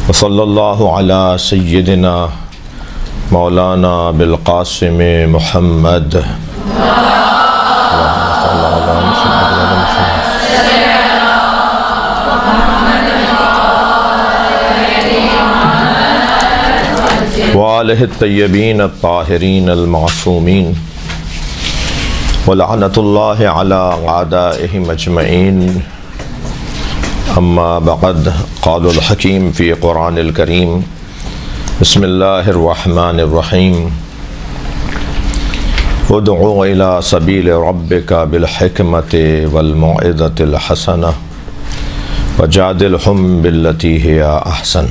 وصلی اللہ علی سیدنا مولانا بالقاسم محمد وآلہ الطیبین الطاہرین المعصومین ولعنۃ اللہ علی اعدائہم اجمعین اما بعد قال الحکیم فی قرآن الکریم بسم اللہ الرحمن الرحیم ادعو الی سبیل ربک بالحکمۃ والموعظۃ الحسنہ وجادلہم باللتی ہی احسن۔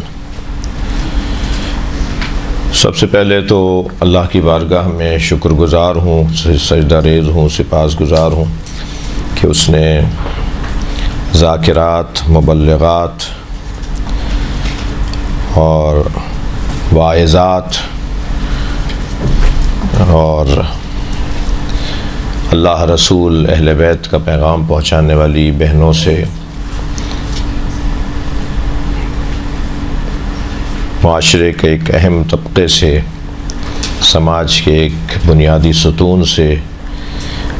سب سے پہلے تو اللہ کی بارگاہ میں شکر گزار ہوں، سجدہ ریز ہوں، سپاس گزار ہوں کہ اس نے ذاکرات، مبلغات اور واعظات اور اللہ رسول اہل بیت کا پیغام پہنچانے والی بہنوں سے معاشرے کے ایک اہم طبقے سے، سماج کے ایک بنیادی ستون سے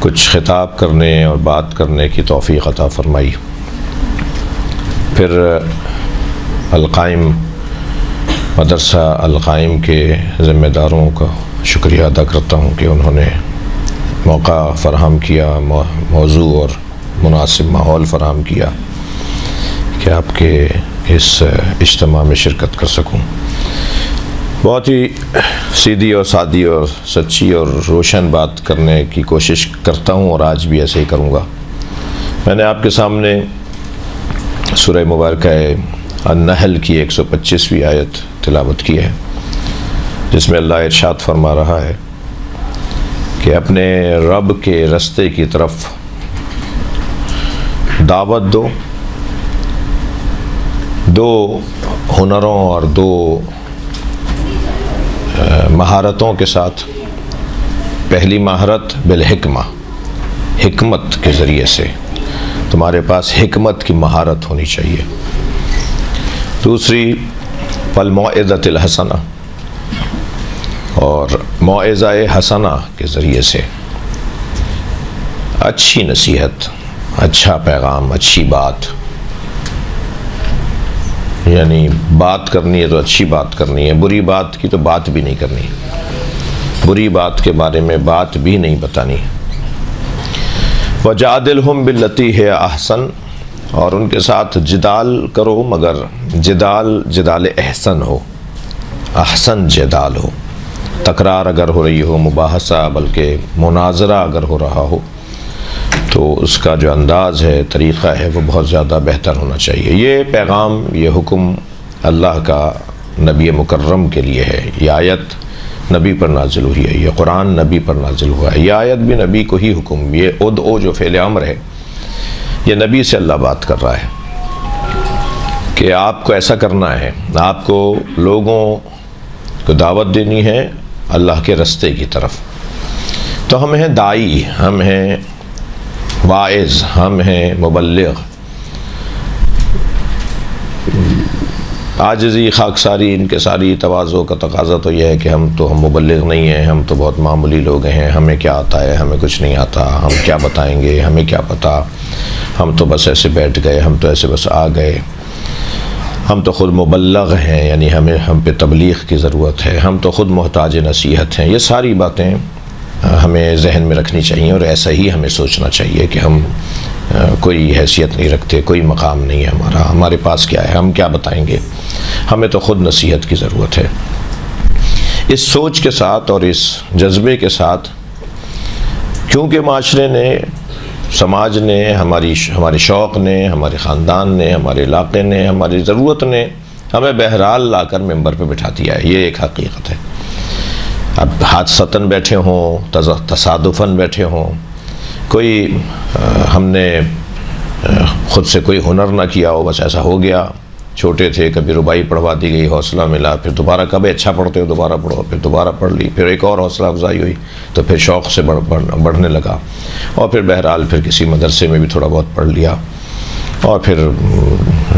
کچھ خطاب کرنے اور بات کرنے کی توفیق عطا فرمائی۔ پھر القائم مدرسہ القائم کے ذمہ داروں کا شکریہ ادا کرتا ہوں کہ انہوں نے موقع فراہم کیا، موضوع اور مناسب ماحول فراہم کیا کہ آپ کے اس اجتماع میں شرکت کر سکوں۔ بہت ہی سیدھی اور سادی اور سچی اور روشن بات کرنے کی کوشش کرتا ہوں اور آج بھی ایسے ہی کروں گا۔ میں نے آپ کے سامنے سورہ مبارکہ النحل کی 125ویں آیت تلاوت کی ہے، جس میں اللہ ارشاد فرما رہا ہے کہ اپنے رب کے رستے کی طرف دعوت دو، دو ہنروں اور دو مہارتوں کے ساتھ۔ پہلی مہارت بالحکمہ، حکمت کے ذریعے سے تمہارے پاس حکمت کی مہارت ہونی چاہیے۔ دوسری والموعظۃ الحسنہ، اور موعظہ حسنہ کے ذریعے سے اچھی نصیحت، اچھا پیغام، اچھی بات، یعنی بات کرنی ہے تو اچھی بات کرنی ہے، بری بات کی تو بات بھی نہیں کرنی، بری بات کے بارے میں بات بھی نہیں بتانی۔ وجادلہم باللتی ہی احسن، اور ان کے ساتھ جدال کرو مگر جدال احسن ہو، احسن جدال ہو، تکرار اگر ہو رہی ہو، مباحثہ بلکہ مناظرہ اگر ہو رہا ہو تو اس کا جو انداز ہے، طریقہ ہے، وہ بہت زیادہ بہتر ہونا چاہیے۔ یہ پیغام، یہ حکم اللہ کا نبی مکرم کے لیے ہے۔ یہ آیت نبی پر نازل ہوئی ہے، یہ قرآن نبی پر نازل ہوا ہے، یہ آیت بھی نبی کو ہی حکم، یہ ادعو جو فعل امر ہے یہ نبی سے اللہ بات کر رہا ہے کہ آپ کو ایسا کرنا ہے، آپ کو لوگوں کو دعوت دینی ہے اللہ کے رستے کی طرف۔ تو ہم ہیں داعی، ہم ہیں واعظ، ہم ہیں مبلغ۔ عاجزی، خاکساری، انکساری، تواضع کا تقاضا تو یہ ہے کہ ہم مبلغ نہیں ہیں، ہم تو بہت معمولی لوگ ہیں، ہمیں کیا آتا ہے، ہمیں کچھ نہیں آتا، ہم کیا بتائیں گے، ہمیں کیا پتہ، ہم تو بس ایسے بیٹھ گئے، ہم تو ایسے بس آ گئے، ہم تو خود مبلغ ہیں، یعنی ہم پہ تبلیغ کی ضرورت ہے، ہم تو خود محتاج نصیحت ہیں۔ یہ ساری باتیں ہمیں ذہن میں رکھنی چاہیے اور ایسا ہی ہمیں سوچنا چاہیے کہ ہم کوئی حیثیت نہیں رکھتے، کوئی مقام نہیں ہے ہمارا، ہمارے پاس کیا ہے، ہم کیا بتائیں گے، ہمیں تو خود نصیحت کی ضرورت ہے۔ اس سوچ کے ساتھ اور اس جذبے کے ساتھ، کیونکہ معاشرے نے، سماج نے، ہمارے شوق نے، ہمارے خاندان نے، ہمارے علاقے نے، ہماری ضرورت نے ہمیں بہرحال لا کر ممبر پہ بٹھا دیا ہے، یہ ایک حقیقت ہے۔ اب حادثتاً بیٹھے ہوں، تصادفاً بیٹھے ہوں، کوئی ہم نے خود سے کوئی ہنر نہ کیا ہو، بس ایسا ہو گیا، چھوٹے تھے کبھی ربائی پڑھوا دی گئی، حوصلہ ملا، پھر دوبارہ کبھی اچھا پڑھتے ہو دوبارہ پڑھو، پھر دوبارہ پڑھ لی، پھر ایک اور حوصلہ افزائی ہوئی تو پھر شوق سے بڑھنے لگا، اور پھر بہرحال پھر کسی مدرسے میں بھی تھوڑا بہت پڑھ لیا، اور پھر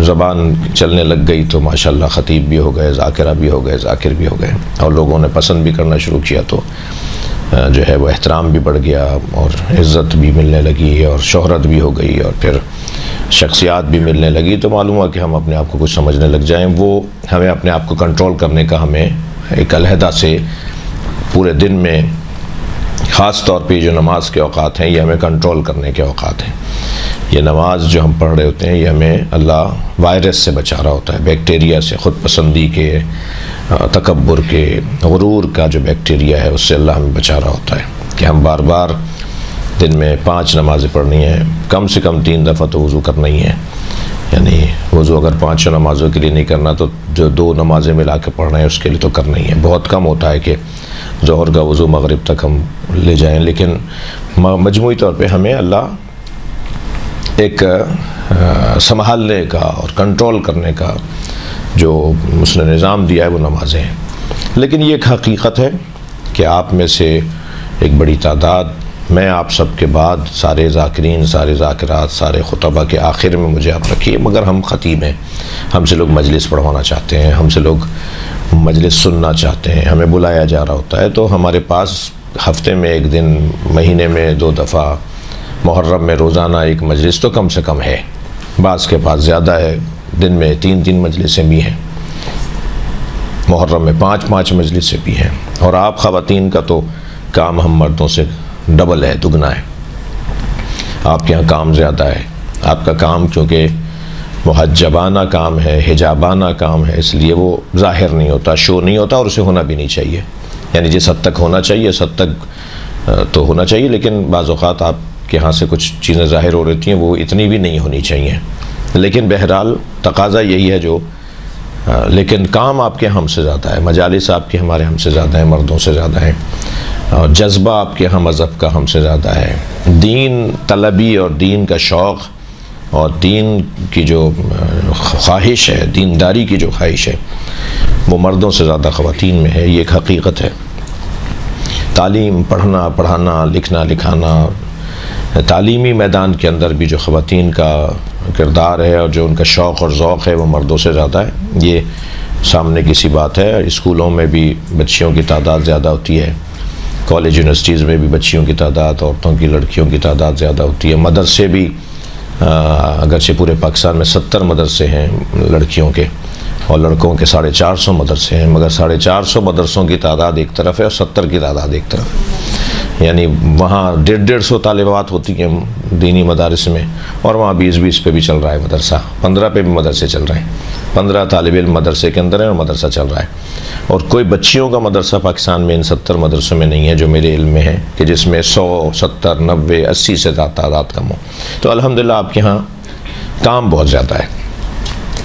زبان چلنے لگ گئی تو ماشاءاللہ خطیب بھی ہو گئے، ذاکرہ بھی ہو گئے، ذاکر بھی ہو گئے، اور لوگوں نے پسند بھی کرنا شروع کیا، تو جو ہے وہ احترام بھی بڑھ گیا اور عزت بھی ملنے لگی اور شہرت بھی ہو گئی اور پھر شخصیات بھی ملنے لگی، تو معلوم ہوا کہ ہم اپنے آپ کو کچھ سمجھنے لگ جائیں۔ وہ ہمیں اپنے آپ کو کنٹرول کرنے کا ہمیں ایک علیحدہ سے پورے دن میں خاص طور پہ جو نماز کے اوقات ہیں یہ ہمیں کنٹرول کرنے کے اوقات ہیں۔ یہ نماز جو ہم پڑھ رہے ہوتے ہیں یہ ہمیں اللہ وائرس سے بچا رہا ہوتا ہے، بیکٹیریا سے، خود پسندی کے، تکبر کے، غرور کا جو بیکٹیریا ہے اس سے اللہ ہمیں بچا رہا ہوتا ہے کہ ہم بار بار دن میں 5 نمازیں پڑھنی ہیں، کم سے کم 3 دفعہ تو وضو کرنا ہی ہے، یعنی وضو اگر 5 نمازوں کے لیے نہیں کرنا تو جو 2 نمازیں ملا کے پڑھ رہے ہیں اس کے لیے تو کرنا ہی ہے۔ بہت کم ہوتا ہے کہ ظہر کا وضو مغرب تک ہم لے جائیں، لیکن مجموعی طور پہ ہمیں اللہ ایک سنبھالنے کا اور کنٹرول کرنے کا جو اس نے نظام دیا ہے وہ نمازیں ہیں۔ لیکن یہ ایک حقیقت ہے کہ آپ میں سے ایک بڑی تعداد، میں آپ سب کے بعد سارے ذاکرین، سارے ذاکرات، سارے خطبہ کے آخر میں مجھے آپ رکھیے، مگر ہم خطیب ہیں، ہم سے لوگ مجلس پڑھوانا چاہتے ہیں، ہم سے لوگ مجلس سننا چاہتے ہیں، ہمیں بلایا جا رہا ہوتا ہے، تو ہمارے پاس ہفتے میں 1 دن، مہینے میں 2 دفعہ، محرم میں روزانہ 1 مجلس تو کم سے کم ہے، بعض کے پاس زیادہ ہے، دن میں 3 مجلسیں بھی ہیں، محرم میں 5 مجلسیں بھی ہیں، اور آپ خواتین کا تو کام ہم مردوں سے ڈبل ہے، دگنا ہے، آپ کے ہاں کام زیادہ ہے، آپ کا کام کیونکہ محجبانہ کام ہے، حجابانہ کام ہے، اس لیے وہ ظاہر نہیں ہوتا، شو نہیں ہوتا، اور اسے ہونا بھی نہیں چاہیے، یعنی جس حد تک ہونا چاہیے اس حد تک تو ہونا چاہیے، لیکن بعض اوقات آپ کے ہاں سے کچھ چیزیں ظاہر ہو رہی ہیں وہ اتنی بھی نہیں ہونی چاہیے، لیکن بہرحال تقاضا یہی ہے جو لیکن کام آپ کے ہم سے زیادہ ہے، مجالس آپ کے ہمارے ہم سے زیادہ ہیں، مردوں سے زیادہ ہیں، اور جذبہ آپ کے ہاں مذہب کا ہم سے زیادہ ہے، دین طلبی اور دین کا شوق اور دین کی جو خواہش ہے، دینداری کی جو خواہش ہے وہ مردوں سے زیادہ خواتین میں ہے، یہ ایک حقیقت ہے۔ تعلیم، پڑھنا، پڑھانا، لکھنا، لکھانا، تعلیمی میدان کے اندر بھی جو خواتین کا کردار ہے اور جو ان کا شوق اور ذوق ہے وہ مردوں سے زیادہ ہے، یہ سامنے کی سی بات ہے۔ اسکولوں میں بھی بچیوں کی تعداد زیادہ ہوتی ہے، کالج یونیورسٹیز میں بھی بچیوں کی تعداد، عورتوں کی، لڑکیوں کی تعداد زیادہ ہوتی ہے۔ مدرسے بھی اگرچہ پورے پاکستان میں 70 مدرسے ہیں لڑکیوں کے اور لڑکوں کے 450 مدرسے ہیں، مگر 450 مدرسوں کی تعداد ایک طرف ہے اور 70 کی تعداد ایک طرف ہے، یعنی وہاں 150 طالبات ہوتی ہیں دینی مدارس میں، اور وہاں 20 پہ بھی چل رہا ہے مدرسہ، 15 پہ بھی مدرسے چل رہے ہیں، 15 طالب علم مدرسے کے اندر ہیں اور مدرسہ چل رہا ہے، اور کوئی بچیوں کا مدرسہ پاکستان میں ان 70 مدرسوں میں نہیں ہے جو میرے علم میں ہے کہ جس میں 100، 70، 90، 80 سے زیادہ تعداد کم ہو۔ تو الحمدللہ آپ کے ہاں کام بہت زیادہ ہے۔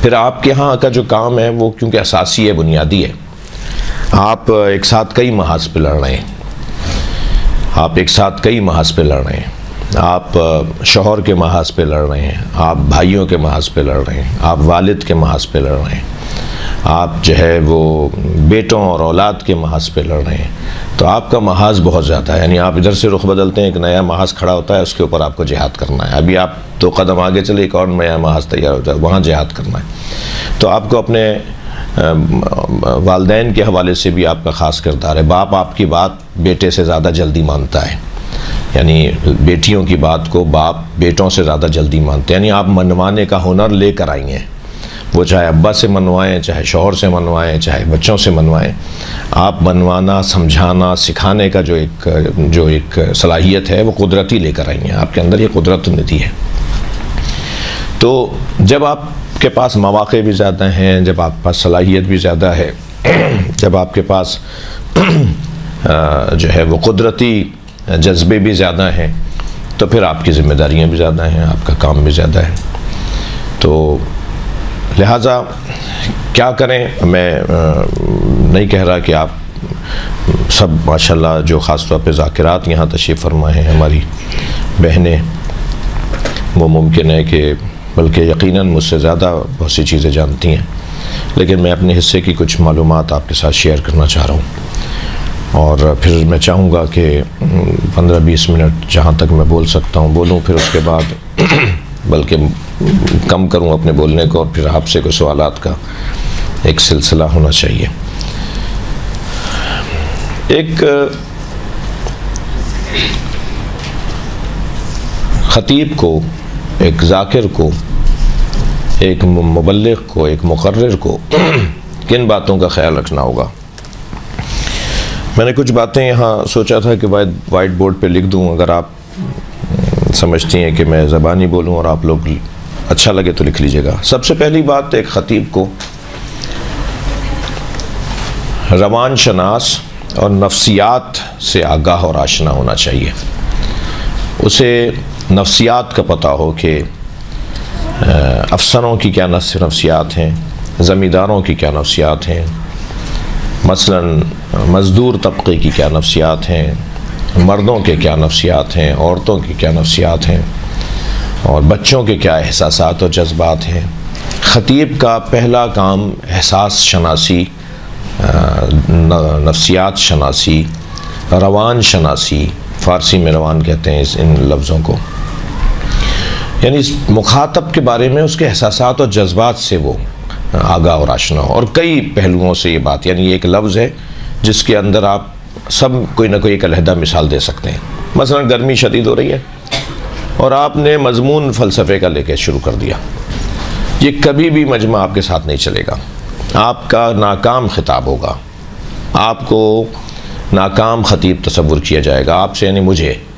پھر آپ کے ہاں کا جو کام ہے وہ کیونکہ اساسی ہے، بنیادی ہے، آپ ایک ساتھ کئی محاذ پہ لڑ رہے ہیں، آپ ایک ساتھ کئی محاذ پہ لڑ رہے ہیں، آپ شوہر کے محاذ پہ لڑ رہے ہیں، آپ بھائیوں کے محاذ پہ لڑ رہے ہیں، آپ والد کے محاذ پہ لڑ رہے ہیں، آپ جو ہے وہ بیٹوں اور اولاد کے محاذ پہ لڑ رہے ہیں، تو آپ کا محاذ بہت زیادہ ہے، یعنی آپ ادھر سے رخ بدلتے ہیں، ایک نیا محاذ کھڑا ہوتا ہے، اس کے اوپر آپ کو جہاد کرنا ہے، ابھی آپ 2 قدم آگے چلے، ایک اور نیا محاذ تیار ہوتا ہے، وہاں جہاد کرنا ہے۔ تو آپ کو اپنے والدین کے حوالے سے بھی آپ کا خاص کردار ہے، باپ آپ کی بات بیٹے سے زیادہ جلدی مانتا ہے، یعنی بیٹیوں کی بات کو باپ بیٹوں سے زیادہ جلدی مانتے ہیں، یعنی آپ منوانے کا ہنر لے کر آئی ہیں، وہ چاہے ابا سے منوائیں، چاہے شوہر سے منوائیں، چاہے بچوں سے منوائیں، آپ منوانا، سمجھانا، سکھانے کا جو ایک صلاحیت ہے وہ قدرتی لے کر آئی ہیں، آپ کے اندر یہ قدرت ندی ہے۔ تو جب آپ کے پاس مواقع بھی زیادہ ہیں، جب آپ کے پاس صلاحیت بھی زیادہ ہے، جب آپ کے پاس جو ہے وہ قدرتی جذبے بھی زیادہ ہیں، تو پھر آپ کی ذمہ داریاں بھی زیادہ ہیں، آپ کا کام بھی زیادہ ہے۔ تو لہٰذا کیا کریں، میں نہیں کہہ رہا کہ آپ سب ماشاءاللہ جو خاص طور پہ ذاکرات یہاں تشریف فرما ہیں ہماری بہنیں، وہ ممکن ہے کہ بلکہ یقیناً مجھ سے زیادہ بہت سی چیزیں جانتی ہیں، لیکن میں اپنے حصے کی کچھ معلومات آپ کے ساتھ شیئر کرنا چاہ رہا ہوں، اور پھر میں چاہوں گا کہ 15-20 منٹ جہاں تک میں بول سکتا ہوں بولوں، پھر اس کے بعد بلکہ کم کروں اپنے بولنے کو اور پھر آپ سے کوئی سوالات کا ایک سلسلہ ہونا چاہیے. ایک خطیب کو، ایک ذاکر کو، ایک مبلغ کو، ایک مقرر کو کن باتوں کا خیال رکھنا ہوگا؟ میں نے کچھ باتیں یہاں سوچا تھا کہ وائٹ بورڈ پہ لکھ دوں، اگر آپ سمجھتی ہیں کہ میں زبانی بولوں اور آپ لوگ اچھا لگے تو لکھ لیجئے گا. سب سے پہلی بات، ایک خطیب کو روان شناس اور نفسیات سے آگاہ اور آشنا ہونا چاہیے. اسے نفسیات کا پتہ ہو کہ افسروں کی کیا نفسیات ہیں، زمینداروں کی کیا نفسیات ہیں، مثلا مزدور طبقے کی کیا نفسیات ہیں، مردوں کے کیا نفسیات ہیں، عورتوں کی کیا نفسیات ہیں، اور بچوں کے کیا احساسات اور جذبات ہیں. خطیب کا پہلا کام احساس شناسی، نفسیات شناسی، روان شناسی، فارسی میں روان کہتے ہیں ان لفظوں کو، یعنی اس مخاطب کے بارے میں اس کے احساسات اور جذبات سے وہ آگاہ اور آشنا ہو. اور کئی پہلوؤں سے یہ بات، یعنی یہ ایک لفظ ہے جس کے اندر آپ سب کوئی نہ کوئی ایک علیحدہ مثال دے سکتے ہیں. مثلا گرمی شدید ہو رہی ہے اور آپ نے مضمون فلسفے کا لے کے شروع کر دیا، یہ کبھی بھی مجمع آپ کے ساتھ نہیں چلے گا، آپ کا ناکام خطاب ہوگا، آپ کو ناکام خطیب تصور کیا جائے گا آپ سے. یعنی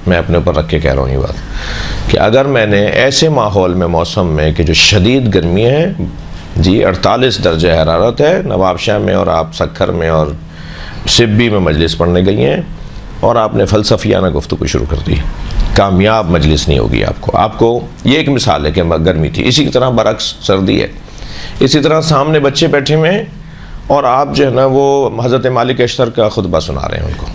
میں اپنے اوپر رکھ کے کہہ رہا ہوں یہ بات کہ اگر میں نے ایسے ماحول میں، موسم میں کہ جو شدید گرمی ہے، جی 48 درجہ حرارت ہے، نواب شاہ میں اور آپ سکھر میں اور سبی میں مجلس پڑھنے گئی ہیں اور آپ نے فلسفیانہ گفتگو شروع کر دی، کامیاب مجلس نہیں ہوگی آپ کو. یہ ایک مثال ہے کہ گرمی تھی. اسی طرح برعکس سردی ہے. اسی طرح سامنے بچے بیٹھے ہوئے ہیں اور آپ جو ہے نا وہ حضرت مالک اشتر کا خطبہ سنا رہے ہیں ان کو،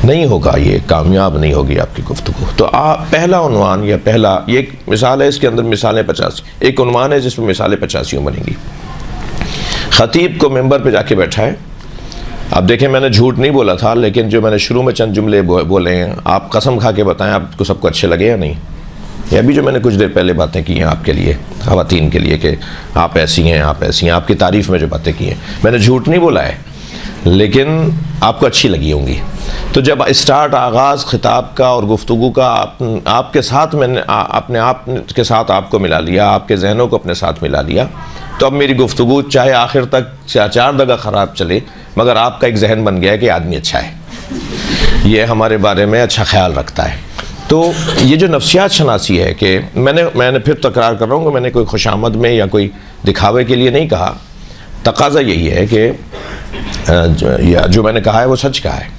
نہیں ہوگا، یہ کامیاب نہیں ہوگی آپ کی گفتگو. تو آپ پہلا عنوان یا پہلا، یہ ایک مثال ہے، اس کے اندر مثالیں 50، ایک عنوان ہے جس میں مثالیں 85 بنیں گی. خطیب کو ممبر پہ جا کے بیٹھا ہے. اب دیکھیں میں نے جھوٹ نہیں بولا تھا، لیکن جو میں نے شروع میں چند جملے بولے ہیں، آپ قسم کھا کے بتائیں آپ کو سب کو اچھے لگے یا نہیں. یہ ابھی جو میں نے کچھ دیر پہلے باتیں کی ہیں آپ کے لیے، خواتین کے لیے، کہ آپ ایسی ہیں، آپ ایسی ہیں، آپ کی تعریف میں جو باتیں کی ہیں، میں نے جھوٹ نہیں بولا ہے، لیکن آپ کو اچھی لگی ہوں گی. تو جب آغاز خطاب کا اور گفتگو کا آپ کے ساتھ میں نے اپنے آپ کے ساتھ آپ کو ملا لیا، آپ کے ذہنوں کو اپنے ساتھ ملا لیا، تو اب میری گفتگو چاہے آخر تک 4 دگہ خراب چلے، مگر آپ کا ایک ذہن بن گیا ہے کہ آدمی اچھا ہے، یہ ہمارے بارے میں اچھا خیال رکھتا ہے. تو یہ جو نفسیات شناسی ہے کہ میں نے پھر تکرار کر رہا ہوں کہ میں نے کوئی خوشامد میں یا کوئی دکھاوے کے لیے نہیں کہا. تقاضا یہی ہے کہ جو میں نے کہا ہے وہ سچ کہا ہے.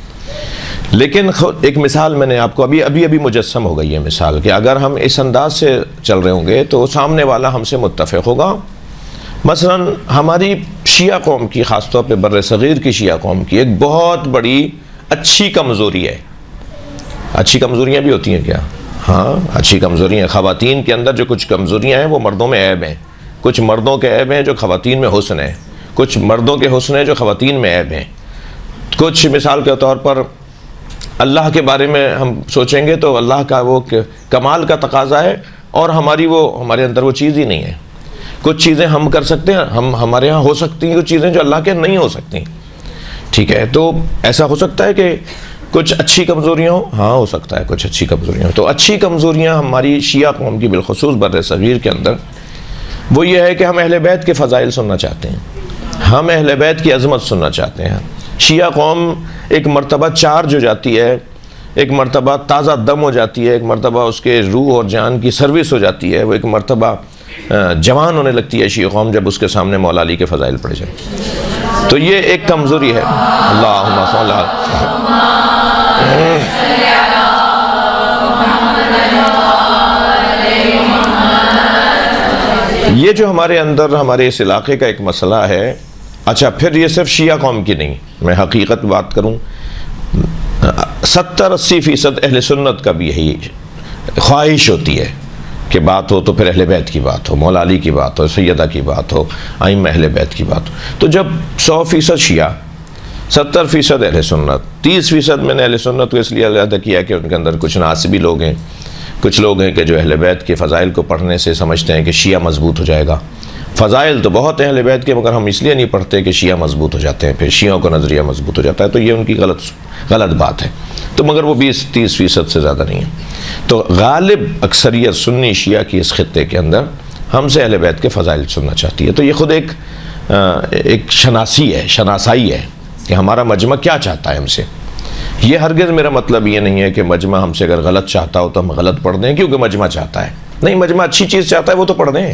لیکن ایک مثال میں نے آپ کو ابھی مجسم ہو گئی ہے مثال، کہ اگر ہم اس انداز سے چل رہے ہوں گے تو سامنے والا ہم سے متفق ہوگا. مثلا ہماری شیعہ قوم کی، خاص طور پہ بر صغیر کی شیعہ قوم کی ایک بہت بڑی اچھی کمزوری ہے. اچھی کمزوریاں بھی ہوتی ہیں کیا؟ ہاں، اچھی کمزوریاں. خواتین کے اندر جو کچھ کمزوریاں ہیں وہ مردوں میں عیب ہیں، کچھ مردوں کے عیب ہیں جو خواتین میں حسن ہیں، کچھ مردوں کے حسن ہیں جو خواتین میں عیب ہیں. کچھ مثال کے طور پر اللہ کے بارے میں ہم سوچیں گے تو اللہ کا وہ کمال کا تقاضا ہے اور ہمارے اندر وہ چیز ہی نہیں ہے. کچھ چیزیں ہم کر سکتے ہیں، ہمارے ہاں ہو سکتی ہیں کچھ چیزیں جو اللہ کے نہیں ہو سکتی. ٹھیک ہے، تو ایسا ہو سکتا ہے کہ کچھ اچھی کمزوریاں ہوں، ہاں ہو سکتا ہے کچھ اچھی کمزوریاں ہوں. تو اچھی کمزوریاں ہماری شیعہ قوم کی بالخصوص بر صغیر کے اندر وہ یہ ہے کہ ہم اہل بیت کے فضائل سننا چاہتے ہیں، ہم اہل بیت کی عظمت سننا چاہتے ہیں. شیعہ قوم ایک مرتبہ چارج ہو جاتی ہے، ایک مرتبہ تازہ دم ہو جاتی ہے، ایک مرتبہ اس کے روح اور جان کی سروس ہو جاتی ہے، وہ ایک مرتبہ جوان ہونے لگتی ہے شیعہ قوم جب اس کے سامنے مولا علی کے فضائل پڑے جائیں. تو یہ ایک کمزوری ہے. اللہم صلی یہ جو ہمارے اندر ہمارے اس علاقے کا ایک مسئلہ ہے. اچھا، پھر یہ صرف شیعہ قوم کی نہیں، میں حقیقت بات کروں، 70-80% اہل سنت کا بھی یہی خواہش ہوتی ہے کہ بات ہو تو پھر اہل بیت کی بات ہو، مولا علی کی بات ہو، سیدہ کی بات ہو، ائمہ اہل بیت کی بات ہو. تو جب 100% شیعہ، 70% اہل سنت، 30% میں نے اہل سنت کو اس لیے علیحدہ کیا کہ ان کے اندر کچھ ناسبی لوگ ہیں، کچھ لوگ ہیں کہ جو اہل بیت کے فضائل کو پڑھنے سے سمجھتے ہیں کہ شیعہ مضبوط ہو جائے گا. فضائل تو بہت ہیں اہل بیت کے، مگر ہم اس لیے نہیں پڑھتے کہ شیعہ مضبوط ہو جاتے ہیں، پھر شیعوں کا نظریہ مضبوط ہو جاتا ہے. تو یہ ان کی غلط بات ہے. تو مگر وہ 20-30% سے زیادہ نہیں ہے. تو غالب اکثریت سنی شیعہ کی اس خطے کے اندر ہم سے اہل بیت کے فضائل سننا چاہتی ہے. تو یہ خود ایک شناسائی ہے کہ ہمارا مجمع کیا چاہتا ہے ہم سے. یہ ہرگز میرا مطلب یہ نہیں ہے کہ مجمع ہم سے اگر غلط چاہتا ہو تو ہم غلط پڑھ دیں کیونکہ مجمع چاہتا ہے. نہیں، مجمع اچھی چیز چاہتا ہے وہ تو پڑھ دیں.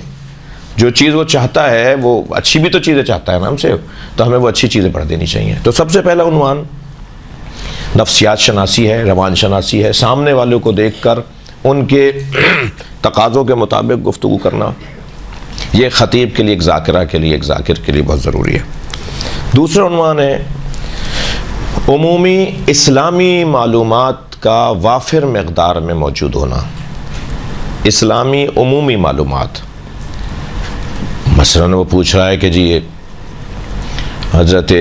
جو چیز وہ چاہتا ہے وہ اچھی بھی تو چیزیں چاہتا ہے نا ہم سے، تو ہمیں وہ اچھی چیزیں پڑھ دینی چاہیے. تو سب سے پہلا عنوان نفسیات شناسی ہے، روان شناسی ہے. سامنے والوں کو دیکھ کر ان کے تقاضوں کے مطابق گفتگو کرنا، یہ خطیب کے لیے، ایک ذاکرہ کے لیے، ایک ذاکر کے لیے بہت ضروری ہے. دوسرا عنوان ہے عمومی اسلامی معلومات کا وافر مقدار میں موجود ہونا. اسلامی عمومی معلومات، مثلاً وہ پوچھ رہا ہے کہ جی حضرت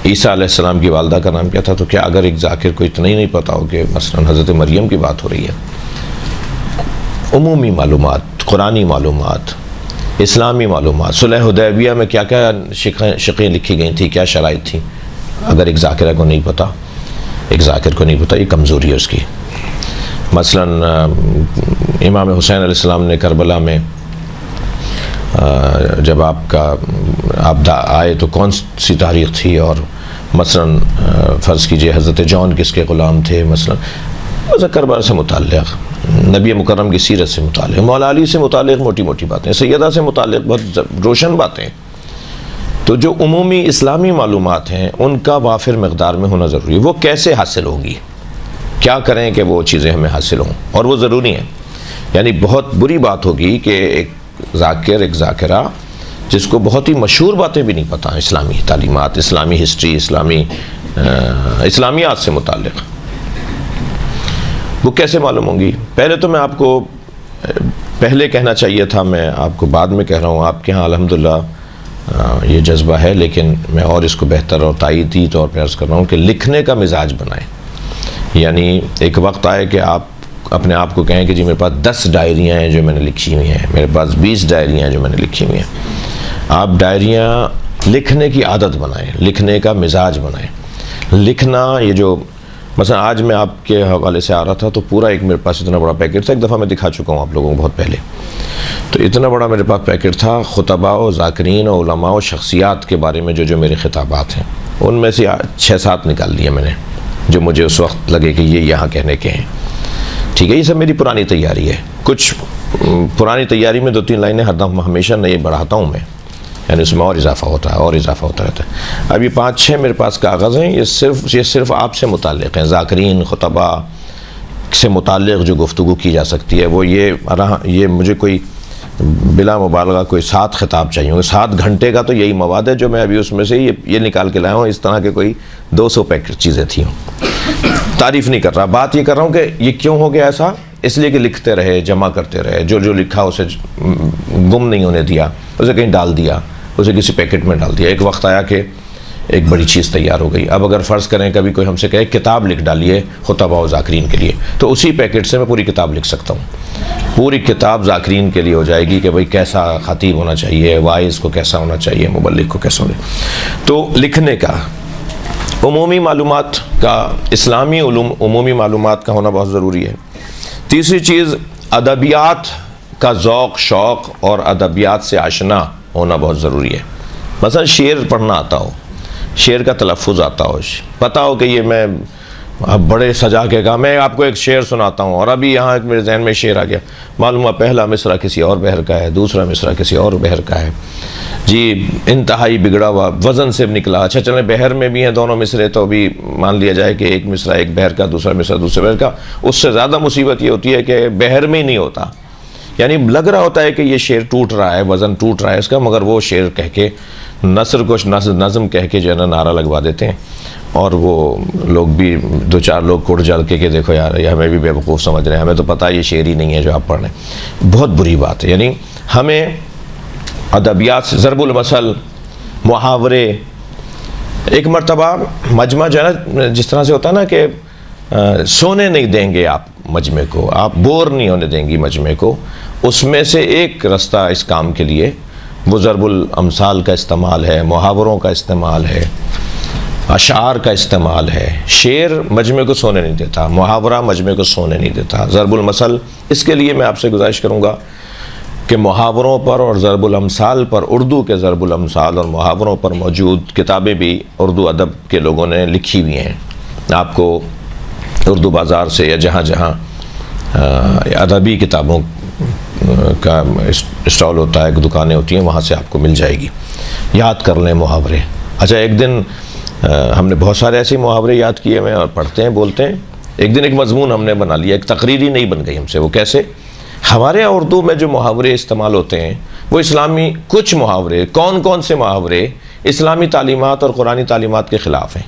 عیسیٰ علیہ السلام کی والدہ کا نام کیا تھا؟ تو کیا اگر ایک ذاکر کو اتنا ہی نہیں پتا ہو کہ مثلاً حضرت مریم کی بات ہو رہی ہے؟ عمومی معلومات، قرآنی معلومات، اسلامی معلومات، صلح حدیبیہ میں کیا کیا شقیں لکھی گئی تھیں، کیا شرائط تھیں، اگر ایک ذاکرہ کو نہیں پتا، ایک ذاکر کو نہیں پتا، یہ کمزوری ہے اس کی. مثلاً امام حسین علیہ السلام نے کربلا میں جب آپ آئے تو کون سی تاریخ تھی، اور مثلاً فرض کیجئے حضرت جون کس کے غلام تھے، مثلاً کربلا سے متعلق، نبی مکرم کی سیرت سے متعلق، مولا علی سے متعلق موٹی موٹی باتیں، سیدہ سے متعلق بہت روشن باتیں. تو جو عمومی اسلامی معلومات ہیں ان کا وافر مقدار میں ہونا ضروری ہے. وہ کیسے حاصل ہوگی، کیا کریں کہ وہ چیزیں ہمیں حاصل ہوں، اور وہ ضروری ہیں. یعنی بہت بری بات ہوگی کہ ایک ذاکر، ایک ذاکرہ جس کو بہت ہی مشہور باتیں بھی نہیں پتہ، اسلامی تعلیمات، اسلامی ہسٹری، اسلامیات سے متعلق، وہ کیسے معلوم ہوں گی؟ پہلے تو میں آپ کو پہلے کہنا چاہیے تھا، میں آپ کو بعد میں کہہ رہا ہوں. آپ کے ہاں الحمدللہ یہ جذبہ ہے، لیکن میں اور اس کو بہتر اور تائیدی طور پہ عرض کر رہا ہوں کہ لکھنے کا مزاج بنائیں. یعنی ایک وقت آئے کہ آپ اپنے آپ کو کہیں کہ جی میرے پاس 10 ڈائریاں ہیں جو میں نے لکھی ہوئی ہیں، میرے پاس 20 ڈائریاں ہیں جو میں نے لکھی ہوئی ہیں. آپ ڈائریاں لکھنے کی عادت بنائیں، لکھنے کا مزاج بنائیں. لکھنا، یہ جو مثلا آج میں آپ کے حوالے سے آ رہا تھا تو پورا ایک میرے پاس اتنا بڑا پیکٹ تھا. ایک دفعہ میں دکھا چکا ہوں آپ لوگوں کو بہت پہلے. تو اتنا بڑا میرے پاس پیکٹ تھا خطباء و ذاکرین و علماء و شخصیات کے بارے میں جو میرے خطابات ہیں، ان میں سے 6-7 نکال لیے میں نے جو مجھے اس وقت لگے کہ یہ یہاں کہنے کے ہیں. ٹھیک ہے، یہ سب میری پرانی تیاری ہے. کچھ پرانی تیاری میں 2-3 لائنیں ہمیشہ نئے بڑھاتا ہوں میں، یعنی اس میں اور اضافہ ہوتا ہے اور اضافہ ہوتا رہتا ہے. اب یہ 5-6 میرے پاس کاغذ ہیں، یہ صرف آپ سے متعلق ہیں، ذاکرین، خطباء سے متعلق جو گفتگو کی جا سکتی ہے. وہ یہ مجھے کوئی بلا مبالغہ کوئی 7 خطاب چاہیے ہوں گے. 7 گھنٹے کا تو یہی مواد ہے جو میں ابھی اس میں سے یہ نکال کے لایا ہوں. اس طرح کے کوئی 200 پیکٹ چیزیں تھیں. تعریف نہیں کر رہا، بات یہ کر رہا ہوں کہ یہ کیوں ہو گیا ایسا؟ اس لیے کہ لکھتے رہے، جمع کرتے رہے، جو لکھا اسے گم نہیں ہونے دیا، اسے کہیں ڈال دیا، اسے کسی پیکٹ میں ڈال دیا. ایک وقت آیا کہ ایک بڑی چیز تیار ہو گئی. اب اگر فرض کریں کبھی کوئی ہم سے کہے کتاب لکھ ڈالیے خطباء و ذاکرین کے لیے، تو اسی پیکٹ سے میں پوری کتاب لکھ سکتا ہوں. پوری کتاب ذاکرین کے لیے ہو جائے گی کہ بھئی کیسا خطیب ہونا چاہیے، واعظ کو کیسا ہونا چاہیے، مبلغ کو کیسا ہونا. تو لکھنے کا، عمومی معلومات کا، اسلامی علوم عمومی معلومات کا ہونا بہت ضروری ہے. تیسری چیز، ادبیات کا ذوق، شوق اور ادبیات سے آشنا ہونا بہت ضروری ہے. مثلا شعر پڑھنا آتا ہو، شعر کا تلفظ آتا ہو، پتہ ہو کہ یہ میں بڑے سجا کے کہا میں آپ کو ایک شعر سناتا ہوں، اور ابھی یہاں میرے ذہن میں شعر آ گیا، معلوم ہے پہلا مصرع کسی اور بحر کا ہے، دوسرا مصرع کسی اور بحر کا ہے، جی انتہائی بگڑا ہوا وزن سے نکلا. اچھا چلیں بحر میں بھی ہیں دونوں مصرے، تو بھی مان لیا جائے کہ ایک مصرع ایک بحر کا، دوسرا مصرع دوسرے بحر کا. اس سے زیادہ مصیبت یہ ہوتی ہے کہ بحر میں ہی نہیں ہوتا. یعنی لگ رہا ہوتا ہے کہ یہ شعر ٹوٹ رہا ہے، وزن ٹوٹ رہا ہے اس کا، مگر وہ شعر کہہ کے نثر کو نظم کہہ کے جو ہے نا نعرہ لگوا دیتے ہیں. اور وہ لوگ بھی 2-4 لوگ کڑ جل کے کہ دیکھو یار یہ ہمیں بھی بیوقوف سمجھ رہے ہیں، ہمیں تو پتہ ہے یہ شعر ہی نہیں ہے جو آپ پڑھ رہے ہیں. بہت بری بات ہے. یعنی ہمیں ادبیات سے ضرب المثل، محاورے. ایک مرتبہ مجمع جو ہے نا جس طرح سے ہوتا ہے نا کہ سونے نہیں دیں گے آپ مجمع کو، آپ بور نہیں ہونے دیں گی مجمع کو، اس میں سے ایک رستہ اس کام کے لیے وہ ضرب الامثال کا استعمال ہے، محاوروں کا استعمال ہے، اشعار کا استعمال ہے۔ شعر مجمع کو سونے نہیں دیتا، محاورہ مجمع کو سونے نہیں دیتا، ضرب المثل۔ اس کے لیے میں آپ سے گزارش کروں گا کہ محاوروں پر اور ضرب الامثال پر، اردو کے ضرب الامثال اور محاوروں پر موجود کتابیں بھی اردو ادب کے لوگوں نے لکھی ہوئی ہیں۔ آپ کو اردو بازار سے یا جہاں جہاں ادبی کتابوں کا اسٹال ہوتا ہے، دکانیں ہوتی ہیں، وہاں سے آپ کو مل جائے گی۔ یاد کر لیں محاورے۔ اچھا، ایک دن ہم نے بہت سارے ایسے محاورے یاد کیے ہوئے ہیں اور پڑھتے ہیں، بولتے ہیں۔ ایک دن ایک مضمون ہم نے بنا لیا، ایک تقریری نہیں بن گئی ہم سے۔ وہ کیسے؟ ہمارے اردو میں جو محاورے استعمال ہوتے ہیں وہ اسلامی کچھ محاورے، کون کون سے محاورے اسلامی تعلیمات اور قرآنی تعلیمات کے خلاف ہیں،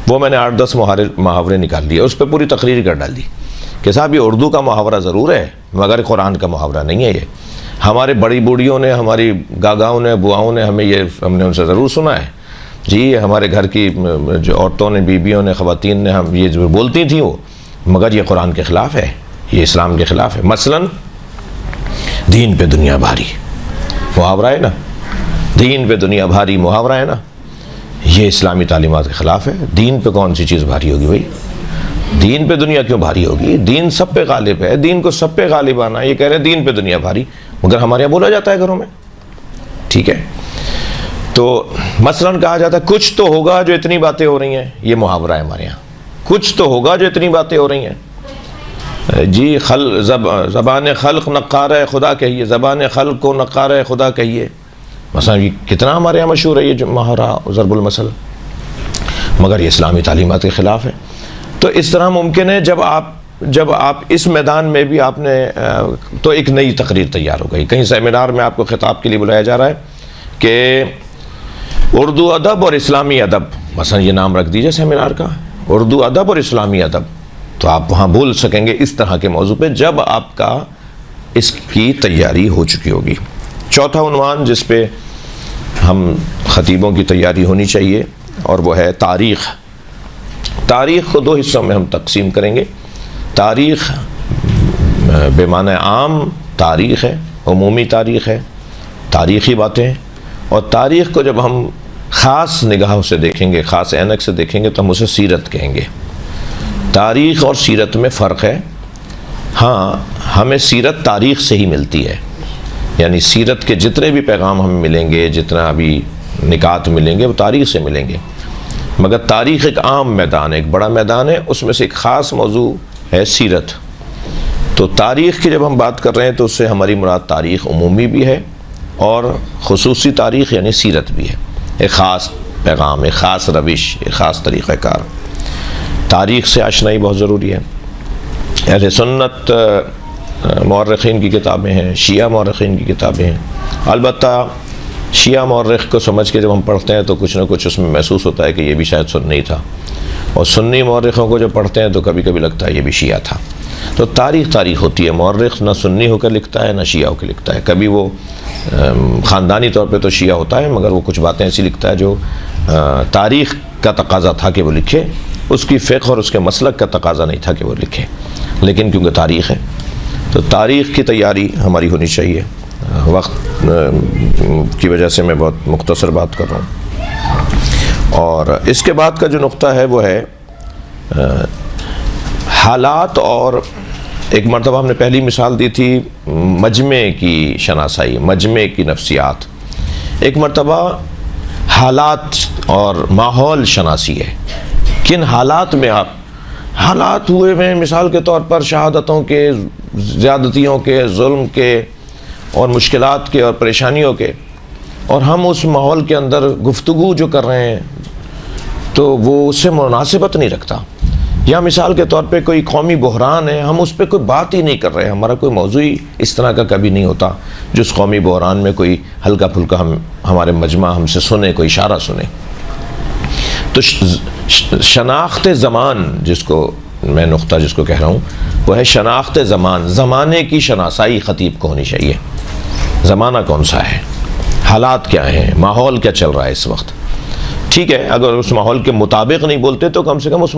وہ میں نے 8-10 محاورے نکال لیے، اس پہ پوری تقریر کر ڈال دی کہ صاحب یہ اردو کا محاورہ ضرور ہے مگر قرآن کا محاورہ نہیں ہے۔ یہ ہمارے بڑی بوڑھیوں نے، ہماری گاگاؤں نے، بواؤں نے ہم نے ان سے ضرور سنا ہے جی، ہمارے گھر کی جو عورتوں نے، بیویوں نے، خواتین نے ہم یہ جو بولتی تھیں وہ، مگر یہ قرآن کے خلاف ہے، یہ اسلام کے خلاف ہے۔ مثلاً دین پہ دنیا بھاری محاورہ ہے نا، دین پہ دنیا بھاری محاورہ ہے نا، یہ اسلامی تعلیمات کے خلاف ہے۔ دین پہ کون سی چیز بھاری ہوگی بھائی؟ دین پہ دنیا کیوں بھاری ہوگی؟ دین سب پہ غالب ہے، دین کو سب پہ غالب آنا۔ یہ کہہ رہے ہیں دین پہ دنیا بھاری، مگر ہمارے یہاں بولا جاتا ہے گھروں میں، ٹھیک ہے؟ تو مثلاً کہا جاتا ہے کچھ تو ہوگا جو اتنی باتیں ہو رہی ہیں، یہ محاورہ ہے ہمارے یہاں، کچھ تو ہوگا جو اتنی باتیں ہو رہی ہیں جی۔ زبان خلق نقارہ خدا کہیے، زبان خلق کو نقارہ خدا کہیے، مثلا یہ کتنا ہمارے یہاں مشہور ہے یہ جو محاورہ ضرب المثل، مگر یہ اسلامی تعلیمات کے خلاف ہے۔ تو اس طرح ممکن ہے جب آپ اس میدان میں بھی آپ نے تو ایک نئی تقریر تیار ہو گئی۔ کہیں سیمینار میں آپ کو خطاب کے لیے بلایا جا رہا ہے کہ اردو ادب اور اسلامی ادب، مثلا یہ نام رکھ دیجئے سیمینار کا، اردو ادب اور اسلامی ادب، تو آپ وہاں بول سکیں گے اس طرح کے موضوع پہ جب آپ کا اس کی تیاری ہو چکی ہوگی۔ چوتھا عنوان جس پہ ہم خطیبوں کی تیاری ہونی چاہیے اور وہ ہے تاریخ۔ تاریخ کو 2 حصوں میں ہم تقسیم کریں گے۔ تاریخ بے معنی عام تاریخ ہے، عمومی تاریخ ہے، تاریخی باتیں ہیں، اور تاریخ کو جب ہم خاص نگاہوں سے دیکھیں گے، خاص عینک سے دیکھیں گے تو ہم اسے سیرت کہیں گے۔ تاریخ اور سیرت میں فرق ہے۔ ہاں، ہمیں سیرت تاریخ سے ہی ملتی ہے، یعنی سیرت کے جتنے بھی پیغام ہمیں ملیں گے، جتنا بھی نکات ملیں گے وہ تاریخ سے ملیں گے، مگر تاریخ ایک عام میدان ہے، ایک بڑا میدان ہے، اس میں سے ایک خاص موضوع ہے سیرت۔ تو تاریخ کی جب ہم بات کر رہے ہیں تو اس سے ہماری مراد تاریخ عمومی بھی ہے اور خصوصی تاریخ یعنی سیرت بھی ہے، ایک خاص پیغام، ایک خاص روش، ایک خاص طریقہ کار۔ تاریخ سے آشنائی بہت ضروری ہے۔ اہل سنت مورخین کی کتابیں ہیں، شیعہ مورخین کی کتابیں ہیں۔ البتہ شیعہ مورخ کو سمجھ کے جب ہم پڑھتے ہیں تو کچھ نہ کچھ اس میں محسوس ہوتا ہے کہ یہ بھی شاید سنی تھا، اور سنی مورخوں کو جب پڑھتے ہیں تو کبھی کبھی لگتا ہے یہ بھی شیعہ تھا۔ تو تاریخ ہوتی ہے، مورخ نہ سنی ہو کر لکھتا ہے نہ شیعہ ہو کے لکھتا ہے، کبھی وہ خاندانی طور پہ تو شیعہ ہوتا ہے مگر وہ کچھ باتیں ایسی لکھتا ہے جو تاریخ کا تقاضا تھا کہ وہ لکھے، اس کی فقہ اور اس کے مسلک کا تقاضا نہیں تھا کہ وہ لکھے، لیکن کیونکہ تاریخ ہے تو تاریخ کی تیاری ہماری ہونی چاہیے۔ وقت کی وجہ سے میں بہت مختصر بات کر رہا ہوں، اور اس کے بعد کا جو نقطہ ہے وہ ہے حالات، اور ایک مرتبہ ہم نے پہلی مثال دی تھی مجمع کی شناسائی، مجمع کی نفسیات۔ ایک مرتبہ حالات اور ماحول شناسی ہے، کن حالات میں آپ حالات ہوئے ہیں، مثال کے طور پر شہادتوں کے، زیادتیوں کے، ظلم کے اور مشکلات کے اور پریشانیوں کے، اور ہم اس ماحول کے اندر گفتگو جو کر رہے ہیں تو وہ اس سے مناسبت نہیں رکھتا، یا مثال کے طور پہ کوئی قومی بحران ہے، ہم اس پہ کوئی بات ہی نہیں کر رہے، ہمارا کوئی موضوع ہی اس طرح کا کبھی نہیں ہوتا جو اس قومی بحران میں کوئی ہلکا پھلکا ہمارے مجمع ہم سے سنے، کوئی اشارہ سنے۔ تو شناخت زمان، جس کو میں نقطہ جس کو کہہ رہا ہوں وہ ہے شناخت زمان، زمانے کی شناسائی خطیب کو ہونی چاہیے۔ زمانہ کون سا ہے، حالات کیا ہیں، ماحول کیا چل رہا ہے اس وقت۔ ٹھیک ہے اگر اس ماحول کے مطابق نہیں بولتے تو کم سے کم اس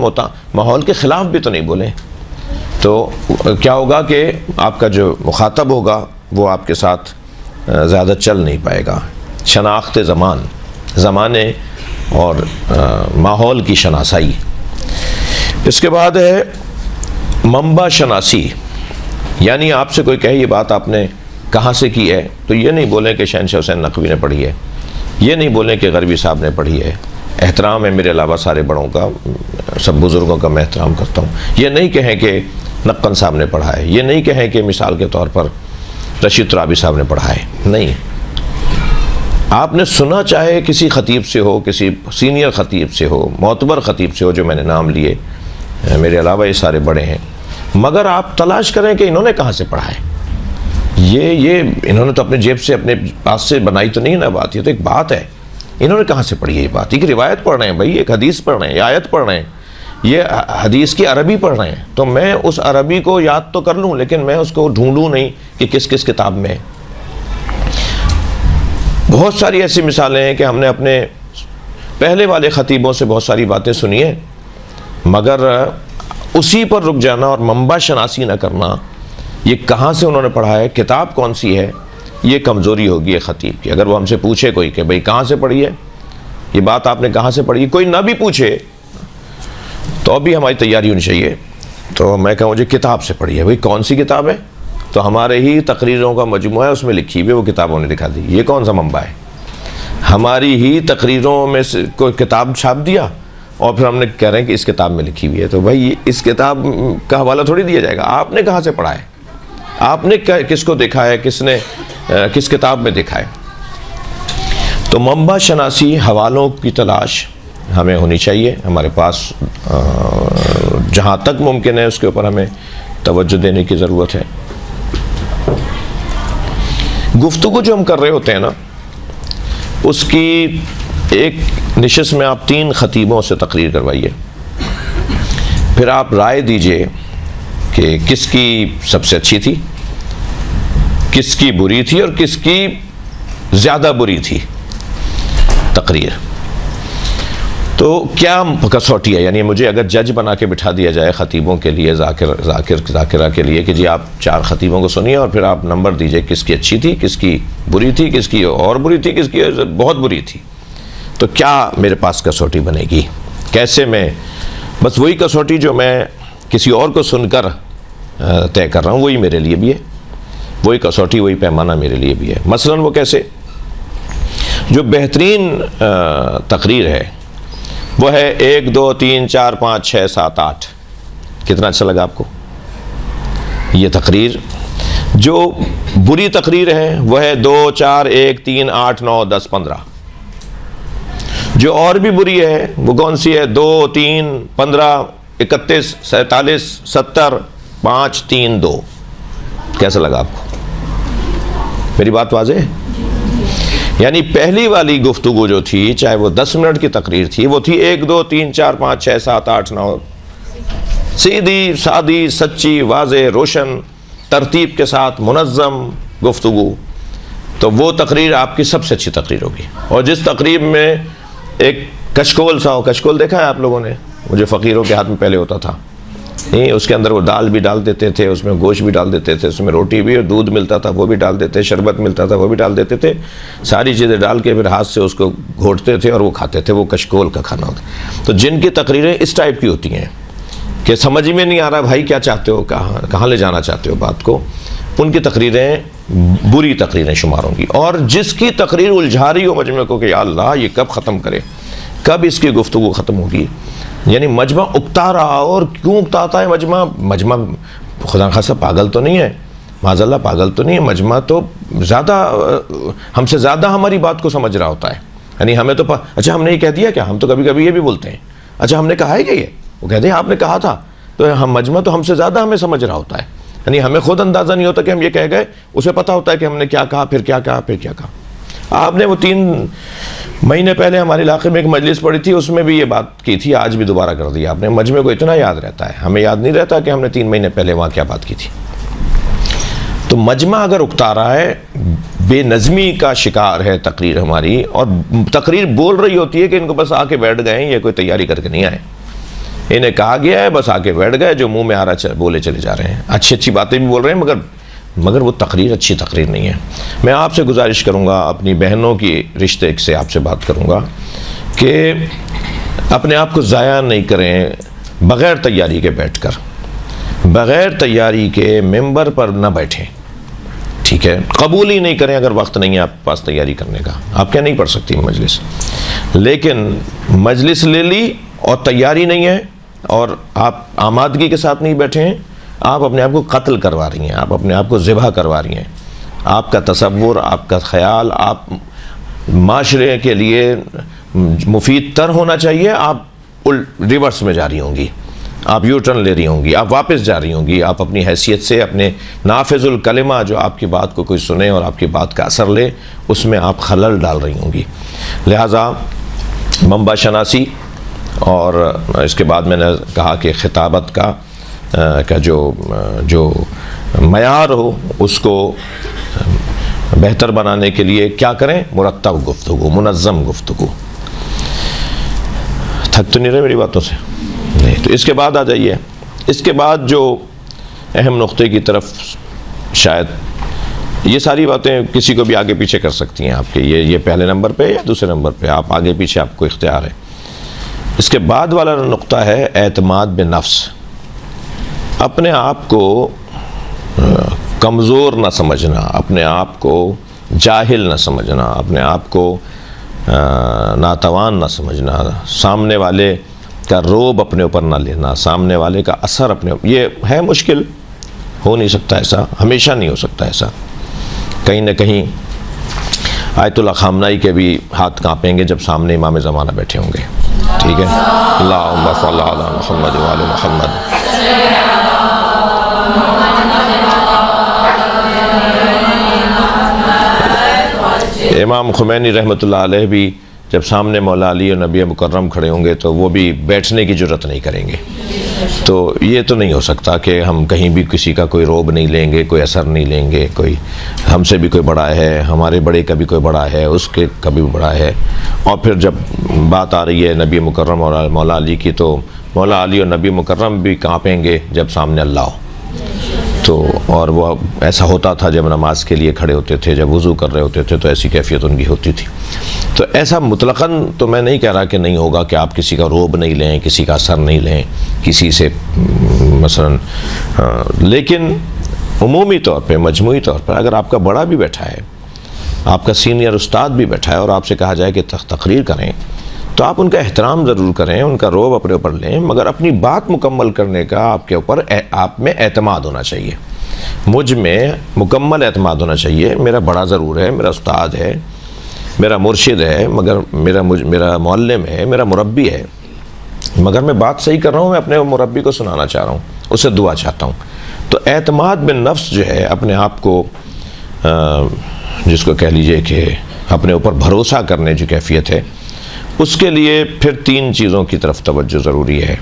ماحول کے خلاف بھی تو نہیں بولیں. تو کیا ہوگا کہ آپ کا جو مخاطب ہوگا وہ آپ کے ساتھ زیادہ چل نہیں پائے گا. شناخت زمانے اور ماحول کی شناسائی. اس کے بعد ہے منبع شناسی. یعنی آپ سے کوئی کہے یہ بات آپ نے کہاں سے کی ہے تو یہ نہیں بولیں کہ شہنشاہ حسین نقوی نے پڑھی ہے, یہ نہیں بولیں کہ غربی صاحب نے پڑھی ہے. احترام ہے میرے علاوہ سارے بڑوں کا, سب بزرگوں کا میں احترام کرتا ہوں. یہ نہیں کہیں کہ نقن صاحب نے پڑھا ہے, یہ نہیں کہیں کہ مثال کے طور پر رشید ترابی صاحب نے پڑھا ہے. نہیں, آپ نے سنا چاہے کسی خطیب سے ہو, کسی سینئر خطیب سے ہو, معتبر خطیب سے ہو, جو میں نے نام لیے, میرے علاوہ یہ سارے بڑے ہیں, مگر آپ تلاش کریں کہ انہوں نے کہاں سے پڑھا ہے. یہ انہوں نے تو اپنے جیب سے اپنے پاس سے بنائی تو نہیں نا بات, یہ تو ایک بات ہے. انہوں نے کہاں سے پڑھی ہے یہ بات؟ ایک روایت پڑھ رہے ہیں بھائی, ایک حدیث پڑھ رہے ہیں, یہ آیت پڑھ رہے ہیں, یہ حدیث کی عربی پڑھ رہے ہیں. تو میں اس عربی کو یاد تو کر لوں لیکن میں اس کو ڈھونڈوں نہیں کہ کس کس کتاب میں ہے. بہت ساری ایسی مثالیں ہیں کہ ہم نے اپنے پہلے والے خطیبوں سے بہت ساری باتیں سنی ہیں, مگر اسی پر رک جانا اور منبع شناسی نہ کرنا, یہ کہاں سے انہوں نے پڑھا ہے, کتاب کون سی ہے, یہ کمزوری ہوگی ایک خطیب کی. اگر وہ ہم سے پوچھے کوئی کہ بھئی کہاں سے پڑھی ہے یہ بات, آپ نے کہاں سے پڑھی ہے, کوئی نہ بھی پوچھے تو ابھی ہماری تیاری ہونی چاہیے. تو میں کہوں مجھے کتاب سے پڑھی ہے. بھئی کون سی کتاب ہے؟ تو ہمارے ہی تقریروں کا مجموعہ ہے, اس میں لکھی ہوئی, وہ کتابوں نے دکھا دی. یہ کون سا منبع ہے؟ ہماری ہی تقریروں میں سے کوئی کتاب چھاپ دیا اور پھر ہم نے کہہ رہے ہیں کہ اس کتاب میں لکھی ہوئی ہے. تو بھائی اس کتاب کا حوالہ تھوڑی دیا جائے گا. آپ نے کہاں سے پڑھا ہے, آپ نے کس کو دیکھا ہے, کس نے کس کتاب میں دیکھا ہے. تو منبع شناسی, حوالوں کی تلاش ہمیں ہونی چاہیے. ہمارے پاس جہاں تک ممکن ہے اس کے اوپر ہمیں توجہ دینے کی ضرورت ہے. گفتگو جو ہم کر رہے ہوتے ہیں نا, اس کی ایک نشست میں آپ 3 خطیبوں سے تقریر کروائیے, پھر آپ رائے دیجئے کہ کس کی سب سے اچھی تھی, کس کی بری تھی اور کس کی زیادہ بری تھی تقریر. تو کیا کسوٹی ہے, یعنی مجھے اگر جج بنا کے بٹھا دیا جائے خطیبوں کے لیے, ذاکرہ کے لیے کہ جی آپ 4 خطیبوں کو سنیے اور پھر آپ نمبر دیجئے کس کی اچھی تھی, کس کی بری تھی, کس کی اور بری تھی, کس کی بہت بری تھی, تو کیا میرے پاس کسوٹی بنے گی؟ کیسے میں, بس وہی کسوٹی جو میں کسی اور کو سن کر طے کر رہا ہوں وہی میرے لیے بھی ہے, وہی کسوٹی, وہی پیمانہ میرے لیے بھی ہے. مثلا وہ کیسے؟ جو بہترین تقریر ہے وہ ہے 1 2 3 4 5 6 7 8. کتنا اچھا لگا آپ کو یہ تقریر؟ جو بری تقریر ہے وہ ہے 2 4 1 3 8 9 10 15. جو اور بھی بری ہے وہ کون سی ہے؟ 2 3 15 31 47 70 5 3 2. کیسا لگا آپ کو؟ میری بات واضح ہے؟ یعنی پہلی والی گفتگو جو تھی, چاہے وہ 10 منٹ کی تقریر تھی, وہ تھی 1 2 3 4 5 6 7 8 9, سیدھی سادی سچی واضح روشن ترتیب کے ساتھ منظم گفتگو. تو وہ تقریر آپ کی سب سے اچھی تقریر ہوگی. اور جس تقریب میں ایک کشکول سا ہو, کشکول دیکھا ہے آپ لوگوں نے, وہ جو فقیروں کے ہاتھ میں پہلے ہوتا تھا, نہیں, اس کے اندر وہ دال بھی ڈال دیتے تھے, اس میں گوشت بھی ڈال دیتے تھے, اس میں روٹی بھی اور دودھ ملتا تھا وہ بھی ڈال دیتے, شربت ملتا تھا وہ بھی ڈال دیتے تھے, ساری چیزیں ڈال کے پھر ہاتھ سے اس کو گھوٹتے تھے اور وہ کھاتے تھے. وہ کشکول کا کھانا ہوتا. تو جن کی تقریریں اس ٹائپ کی ہوتی ہیں کہ سمجھ میں نہیں آ رہا بھائی کیا چاہتے ہو, کہاں لے جانا چاہتے ہو بات کو, ان کی تقریریں بری تقریریں شمار ہوں گی. اور جس کی تقریر الجھا رہی ہو مجمع کو کہ یا اللہ یہ کب ختم کرے, کب اس کی گفتگو ختم ہوگی, یعنی مجمع اکتا رہا. اور کیوں اکتاتا ہے مجمع خدا خاصا پاگل تو نہیں ہے, معاذ اللہ پاگل تو نہیں ہے. مجمع تو زیادہ ہم سے زیادہ ہماری بات کو سمجھ رہا ہوتا ہے. یعنی ہمیں تو اچھا ہم نے یہ کہہ دیا کیا, ہم تو کبھی کبھی یہ بھی بولتے ہیں اچھا ہم نے کہا ہے کہ یہ, وہ کہتے ہیں آپ نے کہا تھا. تو ہم مجمع تو ہم سے زیادہ ہمیں سمجھ رہا ہوتا ہے. یعنی ہمیں خود اندازہ نہیں ہوتا کہ ہم یہ کہہ گئے, اسے پتہ ہوتا ہے کہ ہم نے کیا کہا, پھر کیا کہا, پھر کیا کہا. آپ نے وہ 3 مہینے پہلے ہمارے علاقے میں ایک مجلس پڑی تھی, اس میں بھی یہ بات کی تھی, آج بھی دوبارہ کر دیا آپ نے. مجمع کو اتنا یاد رہتا ہے, ہمیں یاد نہیں رہتا کہ ہم نے 3 مہینے پہلے وہاں کیا بات کی تھی. تو مجمع اگر اکتا رہا ہے بے نظمی کا شکار ہے تقریر ہماری، اور تقریر بول رہی ہوتی ہے کہ ان کو بس آ کے بیٹھ گئے ہیں، یہ کوئی تیاری کر کے نہیں آئے، انہیں کہا گیا ہے بس آ کے بیٹھ گئے، جو منہ میں آ رہا بولے چلے جا رہے ہیں، اچھی اچھی باتیں بھی بول رہے ہیں مگر وہ تقریر اچھی تقریر نہیں ہے۔ میں آپ سے گزارش کروں گا، اپنی بہنوں کی رشتے سے آپ سے بات کروں گا کہ اپنے آپ کو ضائع نہیں کریں بغیر تیاری کے بیٹھ کر، بغیر تیاری کے ممبر پر نہ بیٹھیں، ٹھیک ہے؟ قبول ہی نہیں کریں اگر وقت نہیں ہے آپ کے پاس تیاری کرنے کا، آپ کیا نہیں پڑھ سکتی مجلس، لیکن مجلس لے لی اور تیاری نہیں ہے اور آپ آمادگی کے ساتھ نہیں بیٹھے ہیں، آپ اپنے آپ کو قتل کروا رہی ہیں، آپ اپنے آپ کو ذبح کروا رہی ہیں۔ آپ کا تصور، آپ کا خیال، آپ معاشرے کے لیے مفید تر ہونا چاہیے، آپ ریورس میں جا رہی ہوں گی، آپ یو ٹرن لے رہی ہوں گی، آپ واپس جا رہی ہوں گی، آپ اپنی حیثیت سے اپنے نافذ الکلمہ جو آپ کی بات کو کوئی سنے اور آپ کی بات کا اثر لے، اس میں آپ خلل ڈال رہی ہوں گی۔ لہٰذا منبع شناسی، اور اس کے بعد میں نے کہا کہ خطابت کا جو معیار ہو اس کو بہتر بنانے کے لیے کیا کریں؟ مرتب گفتگو، منظم گفتگو۔ تھک تو نہیں رہے میری باتوں سے؟ نہیں۔ تو اس کے بعد آ جائیے، اس کے بعد جو اہم نقطے کی طرف، شاید یہ ساری باتیں کسی کو بھی آگے پیچھے کر سکتی ہیں آپ کے، یہ پہلے نمبر پہ یا دوسرے نمبر پہ، آپ آگے پیچھے آپ کو اختیار ہے۔ اس کے بعد والا نقطہ ہے اعتماد بنفس۔ اپنے آپ کو کمزور نہ سمجھنا، اپنے آپ کو جاہل نہ سمجھنا، اپنے آپ کو ناتوان نہ سمجھنا، سامنے والے کا روب اپنے اوپر نہ لینا، سامنے والے کا اثر اپنے اوپر، یہ ہے مشکل، ہو نہیں سکتا ایسا، ہمیشہ نہیں ہو سکتا ایسا۔ کہیں نہ کہیں آیت اللہ خامنائی کے بھی ہاتھ کانپیں گے جب سامنے امام زمانہ بیٹھے ہوں گے، ٹھیک ہے؟ اللہم صلی علی محمد و آل محمد۔ امام خمینی رحمۃ اللہ علیہ بھی جب سامنے مولا علی اور نبی مکرم کھڑے ہوں گے تو وہ بھی بیٹھنے کی جرت نہیں کریں گے۔ تو یہ تو نہیں ہو سکتا کہ ہم کہیں بھی کسی کا کوئی روب نہیں لیں گے، کوئی اثر نہیں لیں گے، کوئی ہم سے بھی کوئی بڑا ہے، ہمارے بڑے کا بھی کوئی بڑا ہے، اس کے کا بھی بڑا ہے، اور پھر جب بات آ رہی ہے نبی مکرم اور مولا علی کی تو مولا علی اور نبی مکرم بھی کانپیں گے جب سامنے اللہ ہو۔ تو اور وہ ایسا ہوتا تھا جب نماز کے لیے کھڑے ہوتے تھے، جب وضو کر رہے ہوتے تھے تو ایسی کیفیت ان کی ہوتی تھی۔ تو ایسا مطلقاً تو میں نہیں کہہ رہا کہ نہیں ہوگا کہ آپ کسی کا روب نہیں لیں، کسی کا اثر نہیں لیں، کسی سے مثلاً، لیکن عمومی طور پہ، مجموعی طور پر اگر آپ کا بڑا بھی بیٹھا ہے، آپ کا سینئر استاد بھی بیٹھا ہے اور آپ سے کہا جائے کہ تقریر کریں، تو آپ ان کا احترام ضرور کریں، ان کا روب اپنے اوپر لیں، مگر اپنی بات مکمل کرنے کا آپ کے اوپر، آپ میں اعتماد ہونا چاہیے، مجھ میں مکمل اعتماد ہونا چاہیے۔ میرا بڑا ضرور ہے، میرا استاد ہے، میرا مرشد ہے، مگر میرا معلم ہے، میرا مربی ہے، مگر میں بات صحیح کر رہا ہوں، میں اپنے مربی کو سنانا چاہ رہا ہوں، اسے دعا چاہتا ہوں۔ تو اعتماد بالنفس جو ہے، اپنے آپ کو جس کو کہہ لیجئے کہ اپنے اوپر بھروسہ کرنے جو کیفیت ہے، اس کے لیے پھر 3 چیزوں کی طرف توجہ ضروری ہے،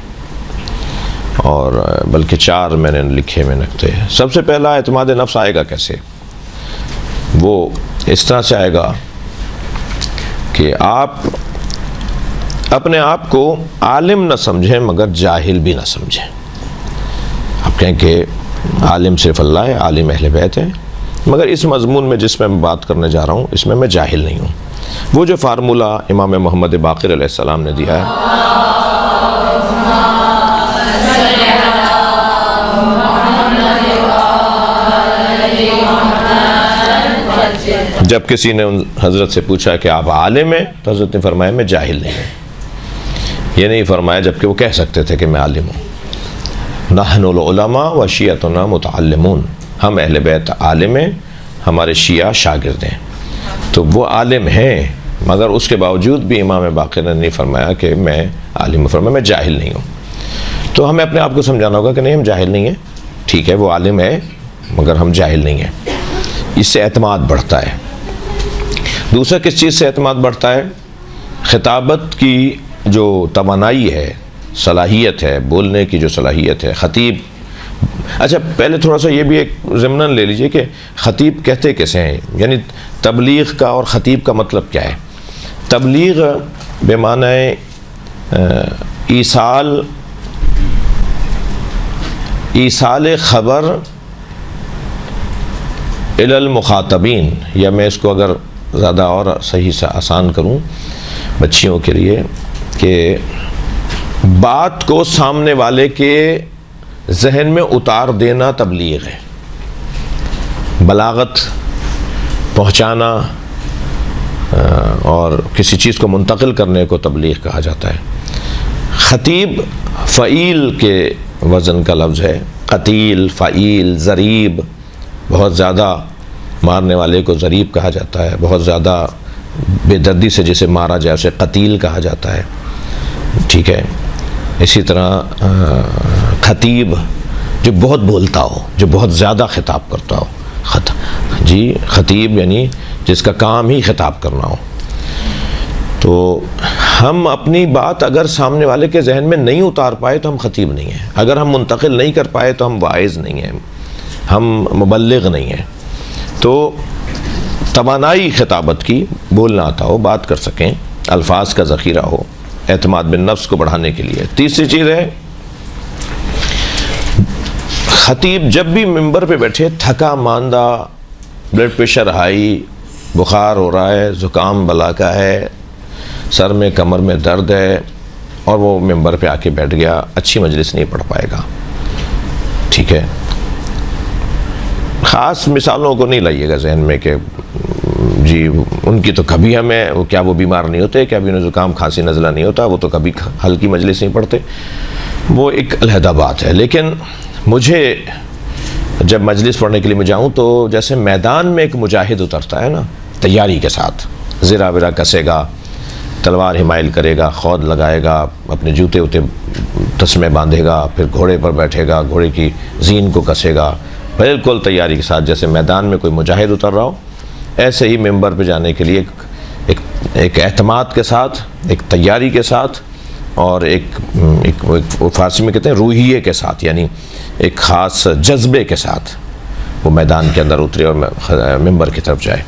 اور بلکہ 4 میں نے لکھے میں نقطے۔ سب سے پہلا اعتماد نفس آئے گا کیسے؟ وہ اس طرح سے آئے گا کہ آپ اپنے آپ کو عالم نہ سمجھیں مگر جاہل بھی نہ سمجھیں۔ آپ کہیں کہ عالم صرف اللہ ہے، عالم اہل بیت ہے، مگر اس مضمون میں جس میں میں بات کرنے جا رہا ہوں اس میں جاہل نہیں ہوں۔ وہ جو فارمولہ امام محمد باقر علیہ السلام نے دیا ہے، جب کسی نے حضرت سے پوچھا کہ آپ عالم ہیں تو حضرت نے فرمایا میں جاہل نہیں ہوں۔ یہ نہیں فرمایا جبکہ وہ کہہ سکتے تھے کہ میں عالم ہوں۔ نحن العلماء و شیعتنا متعلمون، ہم اہل بیت عالم ہیں، ہمارے شیعہ شاگرد ہیں۔ تو وہ عالم ہیں، مگر اس کے باوجود بھی امام باقر نے نہیں فرمایا کہ میں عالم، فرمایا میں جاہل نہیں ہوں۔ تو ہمیں اپنے آپ کو سمجھانا ہوگا کہ نہیں، ہم جاہل نہیں ہیں، ٹھیک ہے وہ عالم ہے مگر ہم جاہل نہیں ہیں۔ اس سے اعتماد بڑھتا ہے۔ دوسرا کس چیز سے اعتماد بڑھتا ہے؟ خطابت کی جو توانائی ہے، صلاحیت ہے، بولنے کی جو صلاحیت ہے، خطیب اچھا پہلے تھوڑا سا یہ بھی ایک ضمناً لے لیجئے کہ خطیب کہتے کیسے ہیں، یعنی تبلیغ کا اور خطیب کا مطلب کیا ہے؟ تبلیغ بے معنی ایصال خبر الی المخاطبین، یا میں اس کو اگر زیادہ اور صحیح سے آسان کروں بچیوں کے لیے، کہ بات کو سامنے والے کے ذہن میں اتار دینا تبلیغ ہے، بلاغت پہنچانا اور کسی چیز کو منتقل کرنے کو تبلیغ کہا جاتا ہے۔ خطیب فعیل کے وزن کا لفظ ہے، قتیل، فعیل، ضریب، بہت زیادہ مارنے والے کو ضریب کہا جاتا ہے، بہت زیادہ بے دردی سے جسے مارا جائے اسے قتیل کہا جاتا ہے، ٹھیک ہے۔ اسی طرح خطیب جو بہت بولتا ہو، جو بہت زیادہ خطاب کرتا ہو، خطیب یعنی جس کا کام ہی خطاب کرنا ہو۔ تو ہم اپنی بات اگر سامنے والے کے ذہن میں نہیں اتار پائے تو ہم خطیب نہیں ہیں، اگر ہم منتقل نہیں کر پائے تو ہم واعظ نہیں ہیں، ہم مبلغ نہیں ہیں۔ تو توانائی خطابت کی، بولنا آتا ہو، بات کر سکیں، الفاظ کا ذخیرہ ہو، اعتماد بالنفس کو بڑھانے کے لیے۔ تیسری چیز ہے خطیب جب بھی ممبر پہ بیٹھے تھکا ماندہ، بلڈ پریشر ہائی، بخار ہو رہا ہے، زکام بلا کا ہے، سر میں کمر میں درد ہے، اور وہ ممبر پہ آ کے بیٹھ گیا، اچھی مجلس نہیں پڑھ پائے گا، ٹھیک ہے۔ خاص مثالوں کو نہیں لائیے گا ذہن میں کہ جی ان کی تو کبھی ہمیں کیا وہ بیمار نہیں ہوتے، کیا بھی انہیں زکام کھانسی نزلہ نہیں ہوتا، وہ تو کبھی ہلکی مجلس نہیں پڑھتے، وہ ایک علیحدہ بات ہے۔ لیکن مجھے جب مجلس پڑھنے کے لیے میں جاؤں تو جیسے میدان میں ایک مجاہد اترتا ہے نا، تیاری کے ساتھ، زرہ ورہ کسے گا، تلوار حمائل کرے گا، خود لگائے گا، اپنے جوتے ہوتے تسمے باندھے گا، پھر گھوڑے پر بیٹھے گا، گھوڑے کی زین کو کسے گا، بالکل تیاری کے ساتھ، جیسے میدان میں کوئی مجاہد اتر رہا ہو، ایسے ہی ممبر پہ جانے کے لیے ایک اعتماد کے ساتھ، ایک تیاری کے ساتھ، اور ایک فارسی میں کہتے ہیں روحیے کے ساتھ، یعنی ایک خاص جذبے کے ساتھ وہ میدان کے اندر اترے اور ممبر کی طرف جائے۔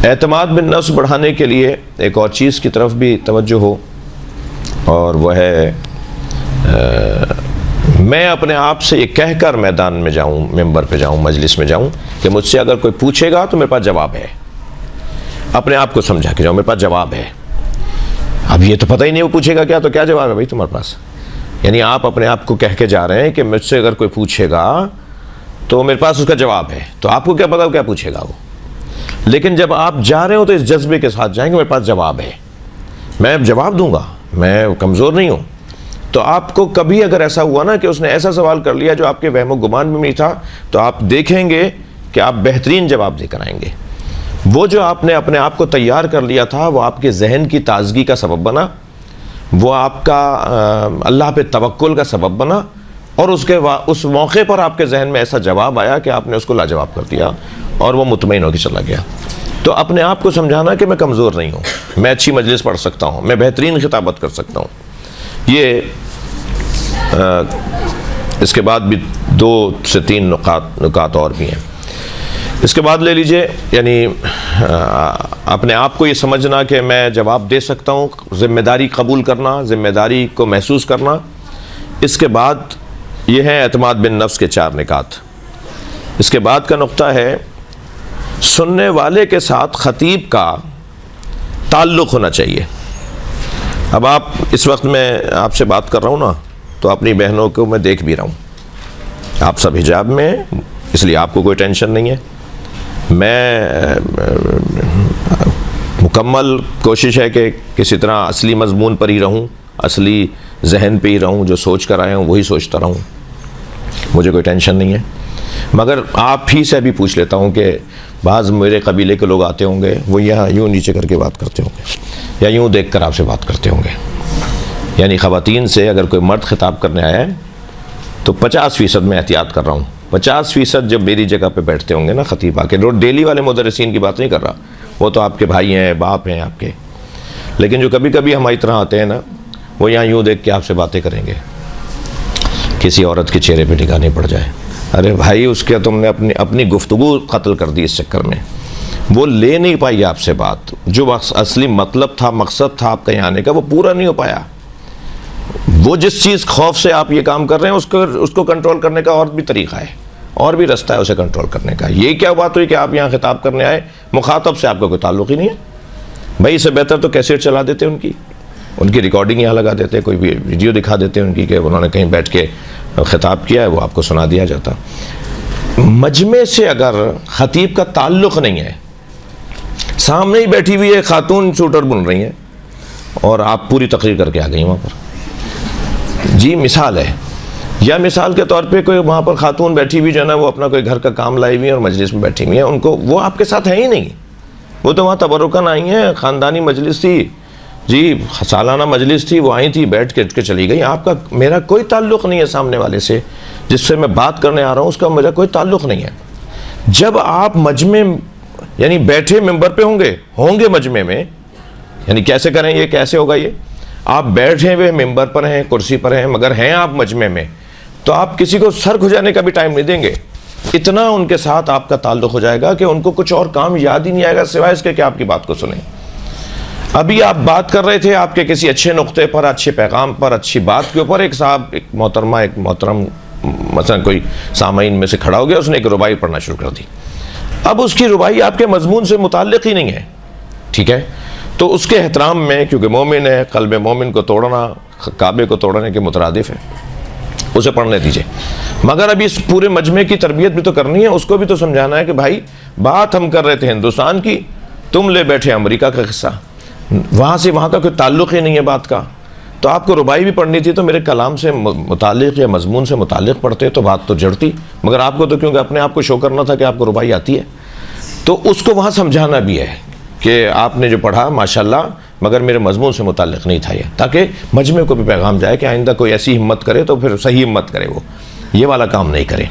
اعتماد بالنفس بڑھانے کے لیے ایک اور چیز کی طرف بھی توجہ ہو، اور وہ ہے میں اپنے آپ سے یہ کہہ کر میدان میں جاؤں، ممبر پہ جاؤں، مجلس میں جاؤں کہ مجھ سے اگر کوئی پوچھے گا تو میرے پاس جواب ہے، اپنے آپ کو سمجھا کے جاؤں میرے پاس جواب ہے۔ اب یہ تو پتہ ہی نہیں وہ پوچھے گا کیا، تو کیا جواب ہے بھائی تمہارے پاس؟ یعنی آپ اپنے آپ کو کہہ کے جا رہے ہیں کہ مجھ سے اگر کوئی پوچھے گا تو میرے پاس اس کا جواب ہے، تو آپ کو کیا پتا کیا پوچھے گا وہ؟ لیکن جب آپ جا رہے ہو تو اس جذبے کے ساتھ جائیں گے میرے پاس جواب ہے، میں جواب دوں گا، میں کمزور نہیں ہوں۔ تو آپ کو کبھی اگر ایسا ہوا نا کہ اس نے ایسا سوال کر لیا جو آپ کے وہم و گمان میں نہیں تھا، تو آپ دیکھیں گے کہ آپ بہترین جواب دے کر آئیں گے۔ وہ جو آپ نے اپنے آپ کو تیار کر لیا تھا وہ آپ کے ذہن کی تازگی کا سبب بنا، وہ آپ کا اللہ پہ توکل کا سبب بنا، اور اس موقع پر آپ کے ذہن میں ایسا جواب آیا کہ آپ نے اس کو لاجواب کر دیا اور وہ مطمئن ہو کے چلا گیا۔ تو اپنے آپ کو سمجھانا کہ میں کمزور نہیں ہوں، میں اچھی مجلس پڑھ سکتا ہوں، میں بہترین خطابت کر سکتا ہوں۔ یہ اس کے بعد بھی 2 سے 3 نکات اور بھی ہیں۔ اس کے بعد لے لیجئے، یعنی اپنے آپ کو یہ سمجھنا کہ میں جواب دے سکتا ہوں، ذمہ داری قبول کرنا، ذمہ داری کو محسوس کرنا۔ اس کے بعد یہ ہیں اعتماد بالنفس کے 4 نکات۔ اس کے بعد کا نقطہ ہے سننے والے کے ساتھ خطیب کا تعلق ہونا چاہیے۔ اب آپ اس وقت میں آپ سے بات کر رہا ہوں نا، تو اپنی بہنوں کو میں دیکھ بھی رہا ہوں، آپ سب حجاب میں ہیں، اس لیے آپ کو کوئی ٹینشن نہیں ہے۔ میں مکمل کوشش ہے کہ کسی طرح اصلی مضمون پر ہی رہوں، اصلی ذہن پہ ہی رہوں، جو سوچ کر آیا ہوں وہی سوچتا رہوں، مجھے کوئی ٹینشن نہیں ہے۔ مگر آپ ہی سے بھی پوچھ لیتا ہوں کہ بعض میرے قبیلے کے لوگ آتے ہوں گے، وہ یہاں یوں نیچے کر کے بات کرتے ہوں گے، یا یوں دیکھ کر آپ سے بات کرتے ہوں گے۔ یعنی خواتین سے اگر کوئی مرد خطاب کرنے آیا ہے تو 50% میں احتیاط کر رہا ہوں، 50% جب میری جگہ پہ بیٹھتے ہوں گے نا خطیب آ کے، ڈیلی والے مدرسین کی بات نہیں کر رہا، وہ تو آپ کے بھائی ہیں، باپ ہیں آپ کے، لیکن جو کبھی کبھی ہماری طرح آتے ہیں نا، وہ یہاں یوں دیکھ کے آپ سے باتیں کریں گے کسی عورت کے چہرے پہ نگاہ نہیں پڑ جائے. ارے بھائی اس کے تم نے اپنی گفتگو قتل کر دی اس چکر میں. وہ لے نہیں پائی آپ سے بات, جو اصلی مطلب تھا, مقصد تھا آپ کا یہاں آنے کا, وہ پورا نہیں ہو پایا. وہ جس چیز خوف سے آپ یہ کام کر رہے ہیں اس کو کنٹرول کرنے کا اور بھی طریقہ ہے, اور بھی رستہ ہے اسے کنٹرول کرنے کا. یہ کیا بات ہوئی کہ آپ یہاں خطاب کرنے آئے, مخاطب سے آپ کا کوئی تعلق ہی نہیں ہے. بھائی اس سے بہتر تو کیسٹ چلا دیتے ان کی ریکارڈنگ یہاں لگا دیتے, کوئی بھی ویڈیو دکھا دیتے ان کی کہ انہوں نے کہیں بیٹھ کے خطاب کیا ہے, وہ آپ کو سنا دیا جاتا. مجمع سے اگر خطیب کا تعلق نہیں ہے, سامنے ہی بیٹھی ہوئی ہے خاتون سوٹر بن رہی ہیں اور آپ پوری تقریر کر کے آ گئی وہاں پر, جی مثال ہے, یا مثال کے طور پہ کوئی وہاں پر خاتون بیٹھی ہوئی جو ہے نا, وہ اپنا کوئی گھر کا کام لائی ہوئی ہے اور مجلس میں بیٹھی ہوئی ہیں, ان کو وہ آپ کے ساتھ ہے ہی نہیں. وہ تو وہاں تبرکاً آئی ہیں, خاندانی مجلس تھی جی, سالانہ مجلس تھی, وہ آئی تھی, بیٹھ کے چلی گئی. آپ کا میرا کوئی تعلق نہیں ہے سامنے والے سے, جس سے میں بات کرنے آ رہا ہوں اس کا میرا کوئی تعلق نہیں ہے. جب آپ مجمع یعنی بیٹھے ممبر پہ ہوں گے مجمع میں, یعنی کیسے کریں, یہ کیسے ہوگا, یہ آپ بیٹھے ہوئے ممبر پر ہیں, کرسی پر ہیں, مگر ہیں آپ مجمع میں, تو آپ کسی کو سر کھجانے کا بھی ٹائم نہیں دیں گے. اتنا ان کے ساتھ آپ کا تعلق ہو جائے گا کہ ان کو کچھ اور کام یاد ہی نہیں آئے گا سوائے اس کے کہ آپ کی بات کو سنیں. ابھی آپ بات کر رہے تھے آپ کے کسی اچھے نقطے پر, اچھے پیغام پر, اچھی بات کے اوپر, ایک صاحب, ایک محترم مثلا کوئی سامعین میں سے کھڑا ہو گیا, اس نے ایک ربائی پڑھنا شروع کر دی. اب اس کی ربائی آپ کے مضمون سے متعلق ہی نہیں ہے, ٹھیک ہے, تو اس کے احترام میں, کیونکہ مومن ہے, قلب مومن کو توڑنا کعبے کو توڑنے کے مترادف ہے, اسے پڑھنے دیجئے. مگر ابھی اس پورے مجمع کی تربیت بھی تو کرنی ہے, اس کو بھی تو سمجھانا ہے کہ بھائی بات ہم کر رہے تھے ہندوستان کی, تم لے بیٹھے امریکہ کا قصہ, وہاں سے وہاں کا کوئی تعلق ہی نہیں ہے بات کا. تو آپ کو ربائی بھی پڑھنی تھی تو میرے کلام سے متعلق یا مضمون سے متعلق پڑھتے تو بات تو جڑتی, مگر آپ کو تو کیونکہ اپنے آپ کو شو کرنا تھا کہ آپ کو ربائی آتی ہے, تو اس کو وہاں سمجھانا بھی ہے کہ آپ نے جو پڑھا ماشاءاللہ, مگر میرے مضمون سے متعلق نہیں تھا یہ, تاکہ مجمع کو بھی پیغام جائے کہ آئندہ کوئی ایسی ہمت کرے تو پھر صحیح ہمت کرے, وہ یہ والا کام نہیں کرے.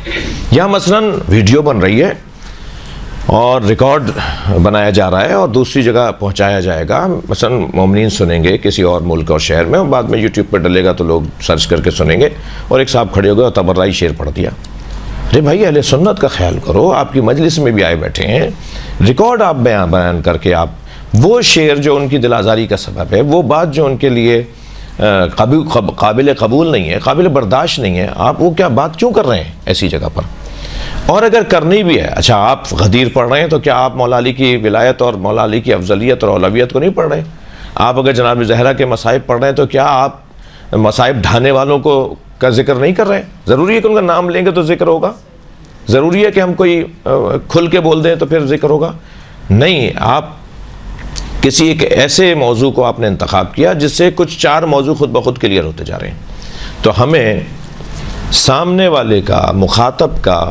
یہاں مثلاً ویڈیو بن رہی ہے اور ریکارڈ بنایا جا رہا ہے اور دوسری جگہ پہنچایا جائے گا, مثلاً مومنین سنیں گے کسی اور ملک اور شہر میں, اور بعد میں یوٹیوب پہ ڈلے گا تو لوگ سرچ کر کے سنیں گے, اور ایک صاحب کھڑے ہو گئے اور تبرعی شعر پڑھ دیا. ارے بھائی اہل سنت کا خیال کرو, آپ کی مجلس میں بھی آئے بیٹھے ہیں, ریکارڈ آپ بیان کر کے آپ وہ شعر جو ان کی دل آزاری کا سبب ہے, وہ بات جو ان کے لیے قابل قبول نہیں ہے, قابل برداشت نہیں ہے, آپ وہ کیا بات کیوں کر رہے ہیں ایسی جگہ پر؟ اور اگر کرنی بھی ہے, اچھا آپ غدیر پڑھ رہے ہیں تو کیا آپ مولا علی کی ولایت اور مولا علی کی افضلیت اور اولویت کو نہیں پڑھ رہے ہیں؟ آپ اگر جناب زہرا کے مصائب پڑھ رہے ہیں تو کیا آپ مصائب ڈھانے والوں کا ذکر نہیں کر رہے ہیں؟ ضروری ہے کہ ان کا نام لیں گے تو ذکر ہوگا؟ ضروری ہے کہ ہم کوئی کھل کے بول دیں تو پھر ذکر ہوگا؟ نہیں. آپ کسی ایک ایسے موضوع کو آپ نے انتخاب کیا جس سے کچھ 4 موضوع خود بخود کلیئر ہوتے جا رہے ہیں. تو ہمیں سامنے والے کا, مخاطب کا,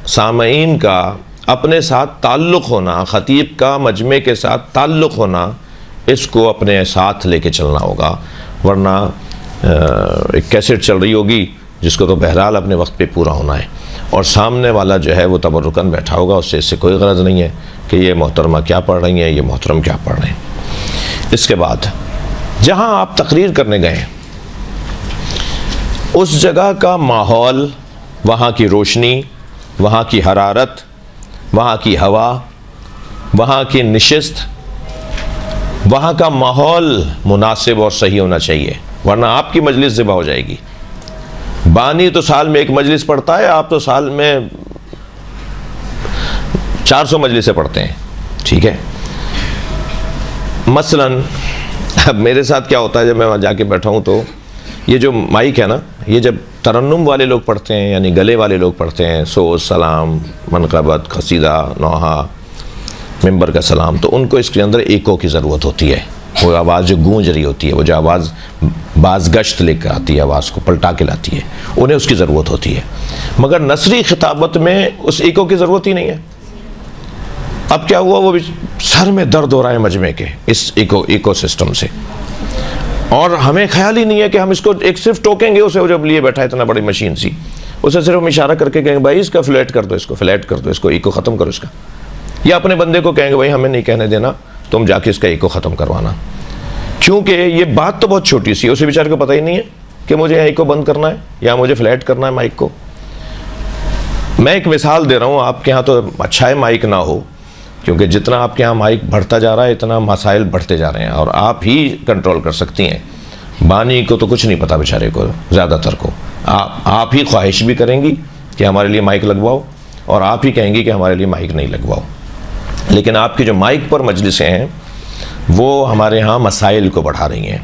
سامعین کا اپنے ساتھ تعلق ہونا, خطیب کا مجمع کے ساتھ تعلق ہونا, اس کو اپنے ساتھ لے کے چلنا ہوگا. ورنہ ایک کیسٹ چل رہی ہوگی جس کو تو بہرحال اپنے وقت پہ پورا ہونا ہے, اور سامنے والا جو ہے وہ تبرکاً بیٹھا ہوگا, اس سے کوئی غرض نہیں ہے کہ یہ محترمہ کیا پڑھ رہی ہیں, یہ محترم کیا پڑھ رہے ہیں. اس کے بعد جہاں آپ تقریر کرنے گئے, اس جگہ کا ماحول, وہاں کی روشنی, وہاں کی حرارت, وہاں کی ہوا, وہاں کی نشست, وہاں کا ماحول مناسب اور صحیح ہونا چاہیے, ورنہ آپ کی مجلس ذبح ہو جائے گی. بانی تو سال میں ایک مجلس پڑھتا ہے, آپ تو سال میں 400 مجلسیں پڑھتے ہیں, ٹھیک ہے. مثلاً اب میرے ساتھ کیا ہوتا ہے, جب میں وہاں جا کے بیٹھا ہوں تو یہ جو مائک ہے نا, یہ جب ترنم والے لوگ پڑھتے ہیں, یعنی گلے والے لوگ پڑھتے ہیں, سوز, سلام, منقبت, قصیدہ, نوحہ, ممبر کا سلام, تو ان کو اس کے اندر ایکو کی ضرورت ہوتی ہے. وہ آواز جو گونج رہی ہوتی ہے, وہ جو آواز باز گشت لے کر آتی ہے, آواز کو پلٹا کے لاتی ہے, انہیں اس کی ضرورت ہوتی ہے. مگر نثری خطابت میں اس ایکو کی ضرورت ہی نہیں ہے. اب کیا ہوا, وہ سر میں درد ہو رہا ہے مجمع کے اس ایکو سسٹم سے, اور ہمیں خیال ہی نہیں ہے کہ ہم اس کو ایک صرف ٹوکیں گے اسے, وہ جب لیے بیٹھا ہے اتنا بڑی مشین سی, اسے صرف ہم اشارہ کر کے کہیں گے بھائی اس کا فلیٹ کر دو, اس کو فلیٹ کر دو, اس کو ایکو ختم کرو اس کا. یا اپنے بندے کو کہیں گے بھائی ہمیں نہیں کہنے دینا, تم جا کے اس کا ایکو ختم کروانا. کیونکہ یہ بات تو بہت چھوٹی سی ہے, اسے بیچارے کو پتہ ہی نہیں ہے, کہ مجھے یہیں کو بند کرنا ہے یا مجھے فلیٹ کرنا ہے مائک کو. میں ایک مثال دے رہا ہوں, آپ کے ہاں تو اچھا ہے مائک نہ ہو, کیونکہ جتنا آپ کے ہاں مائک بڑھتا جا رہا ہے اتنا مسائل بڑھتے جا رہے ہیں, اور آپ ہی کنٹرول کر سکتی ہیں. بانی کو تو کچھ نہیں پتا بیچارے کو, زیادہ تر کو. آپ ہی خواہش بھی کریں گی کہ ہمارے لیے مائک لگواؤ, اور آپ ہی کہیں گی کہ ہمارے لیے مائک نہیں لگواؤ. لیکن آپ کی جو مائک پر مجلسیں ہیں وہ ہمارے ہاں مسائل کو بڑھا رہی ہیں.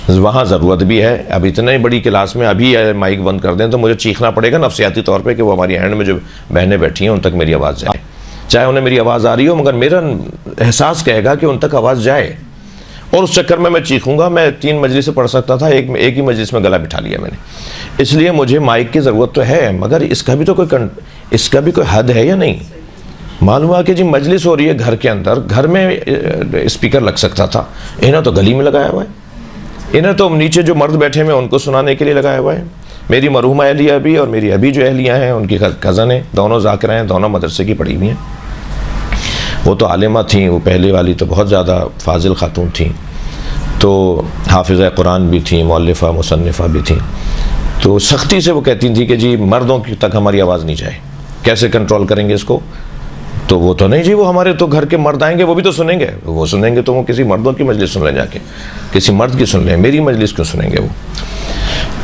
وہاں ضرورت بھی ہے. اب اتنے بڑی کلاس میں ابھی مائک بند کر دیں تو مجھے چیخنا پڑے گا نفسیاتی طور پہ کہ وہ ہماری ہینڈ میں جو بہنیں بیٹھی ہیں ان تک میری آواز جائے. چاہے انہیں میری آواز آ رہی ہو, مگر میرا احساس کہے گا کہ ان تک آواز جائے, اور اس چکر میں چیخوں گا. میں 3 مجلس سے پڑھ سکتا تھا, ایک ہی مجلس میں گلا بٹھا لیا میں نے. اس لیے مجھے مائک کی ضرورت تو ہے, مگر اس کا بھی کوئی حد ہے یا نہیں. معلوم ہوا کہ جی مجلس ہو رہی ہے گھر کے اندر, گھر میں اسپیکر لگ سکتا تھا, انہیں تو گلی میں لگایا ہوا ہے. انہیں تو نیچے جو مرد بیٹھے ہیں ان کو سنانے کے لیے لگایا ہوا ہے. میری مرحومہ اہلیہ بھی اور میری ابھی جو اہلیہ ہیں ان کی کزن ہیں, دونوں ذاکرہ ہیں, دونوں مدرسے کی پڑھی ہوئی ہیں. وہ تو عالمہ تھیں, وہ پہلے والی تو بہت زیادہ فاضل خاتون تھیں, تو حافظہ قرآن بھی تھیں, مؤلفہ مصنفہ بھی تھیں. تو سختی سے وہ کہتی تھیں کہ جی مردوں کی تک ہماری آواز نہیں جائے, کیسے کنٹرول کریں گے اس کو. تو وہ تو نہیں جی, وہ ہمارے تو گھر کے مرد آئیں گے وہ بھی تو سنیں گے. وہ سنیں گے تو وہ کسی مردوں کی مجلس سن لیں, جا کے کسی مرد کی سن لیں, میری مجلس کیوں سنیں گے وہ.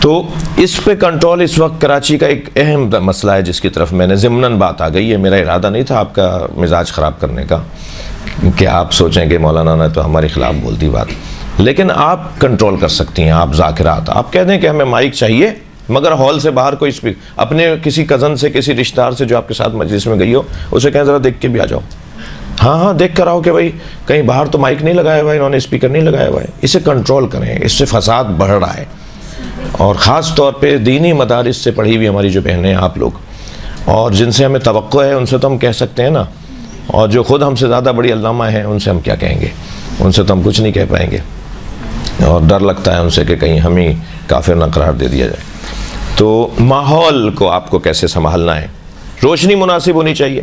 تو اس پہ کنٹرول اس وقت کراچی کا ایک اہم مسئلہ ہے جس کی طرف میں نے ضمناً بات آ گئی ہے. میرا ارادہ نہیں تھا آپ کا مزاج خراب کرنے کا کہ آپ سوچیں کہ مولانا نے تو ہمارے خلاف بول دی بات, لیکن آپ کنٹرول کر سکتی ہیں. آپ ذاکرات, آپ کہہ دیں کہ ہمیں مائک چاہیے, مگر ہال سے باہر کوئی اپنے کسی کزن سے, کسی رشتہ دار سے جو آپ کے ساتھ مجلس میں گئی ہو, اسے کہیں ذرا دیکھ کے بھی آ جاؤ. ہاں دیکھ کر آؤ کہ بھائی کہیں باہر تو مائک نہیں لگایا ہوا ہے, انہوں نے اسپیکر نہیں لگایا ہوا ہے. اسے کنٹرول کریں, اس سے فساد بڑھ رہا ہے. اور خاص طور پہ دینی مدارس سے پڑھی ہوئی ہماری جو بہنیں ہیں آپ لوگ, اور جن سے ہمیں توقع ہے ان سے تو ہم کہہ سکتے ہیں نا, اور جو خود ہم سے زیادہ بڑی علامہ ہیں ان سے ہم کیا کہیں گے, ان سے تو ہم کچھ نہیں کہہ پائیں گے, اور ڈر لگتا ہے ان سے کہ کہیں ہم ہی کافر نہ قرار دے دیا جائے. تو ماحول کو آپ کو کیسے سنبھالنا ہے, روشنی مناسب ہونی چاہیے.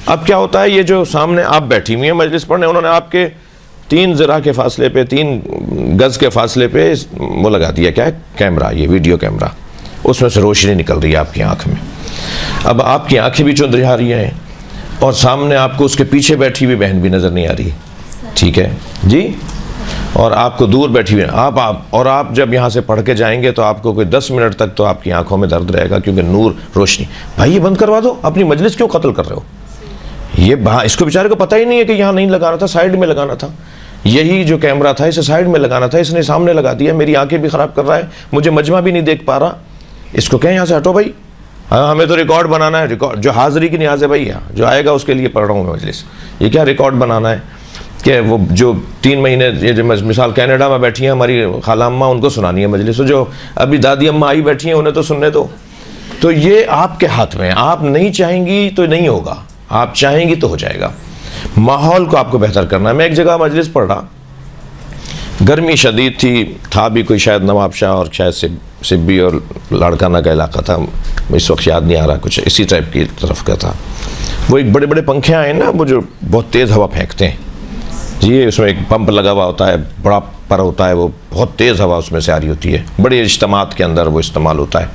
اب کیا ہوتا ہے, یہ جو سامنے آپ بیٹھی ہوئی ہیں مجلس پڑھنے, انہوں نے آپ کے 3 ذرا کے فاصلے پہ, 3 گز کے فاصلے پہ وہ لگا دیا, کیا ہے, کیمرہ, یہ ویڈیو کیمرہ. اس میں سے روشنی نکل رہی ہے آپ کی آنکھ میں. اب آپ کی آنکھیں بھی چند رہا رہی ہیں, اور سامنے آپ کو اس کے پیچھے بیٹھی ہوئی بہن بھی نظر نہیں آ رہی, ٹھیک ہے جی, اور آپ کو دور بیٹھی ہوئی آپ جب یہاں سے پڑھ کے جائیں گے تو آپ کو کوئی 10 منٹ تک تو آپ کی آنکھوں میں درد رہے گا, کیونکہ نور روشنی. بھائی یہ بند کروا دو, اپنی مجلس کیوں قتل کر رہے ہو. یہ اس کو بیچارے کو پتہ ہی نہیں ہے کہ یہاں نہیں لگانا تھا, سائیڈ میں لگانا تھا. یہی جو کیمرہ تھا اسے سائیڈ میں لگانا تھا, اس نے سامنے لگا دیا. میری آنکھیں بھی خراب کر رہا ہے, مجھے مجمع بھی نہیں دیکھ پا رہا. اس کو کہیں یہاں سے ہٹو بھائی, ہمیں تو ریکارڈ بنانا ہے. ریکارڈ جو حاضری کی نیاز ہے بھائی, جو آئے گا اس کے لیے پڑھ رہا ہوں میں مجلس. یہ کیا ریکارڈ بنانا ہے کہ وہ جو 3 مہینے مثال کینیڈا میں بیٹھی ہیں ہماری خالہ اماں, ان کو سنانی ہے مجلس, جو ابھی دادی اماں آئی بیٹھی ہیں انہیں تو سننے دو. تو یہ آپ کے ہاتھ میں, آپ نہیں چاہیں گی تو نہیں ہوگا, آپ چاہیں گی تو ہو جائے گا. ماحول کو آپ کو بہتر کرنا ہے. میں ایک جگہ مجلس پڑھ رہا, گرمی شدید تھا بھی کوئی شاید نواب شاہ اور شاید سبی اور لاڑکانہ کا علاقہ تھا, اس وقت یاد نہیں آ رہا, کچھ اسی ٹائپ کی طرف کا تھا. وہ ایک بڑے بڑے پنکھے آئے نا, وہ جو بہت تیز ہوا پھینکتے ہیں جی, اس میں ایک پمپ لگا ہوا ہوتا ہے, بڑا پر ہوتا ہے, وہ بہت تیز ہوا اس میں سے آ رہی ہوتی ہے. بڑے اجتماعات کے اندر وہ استعمال ہوتا ہے.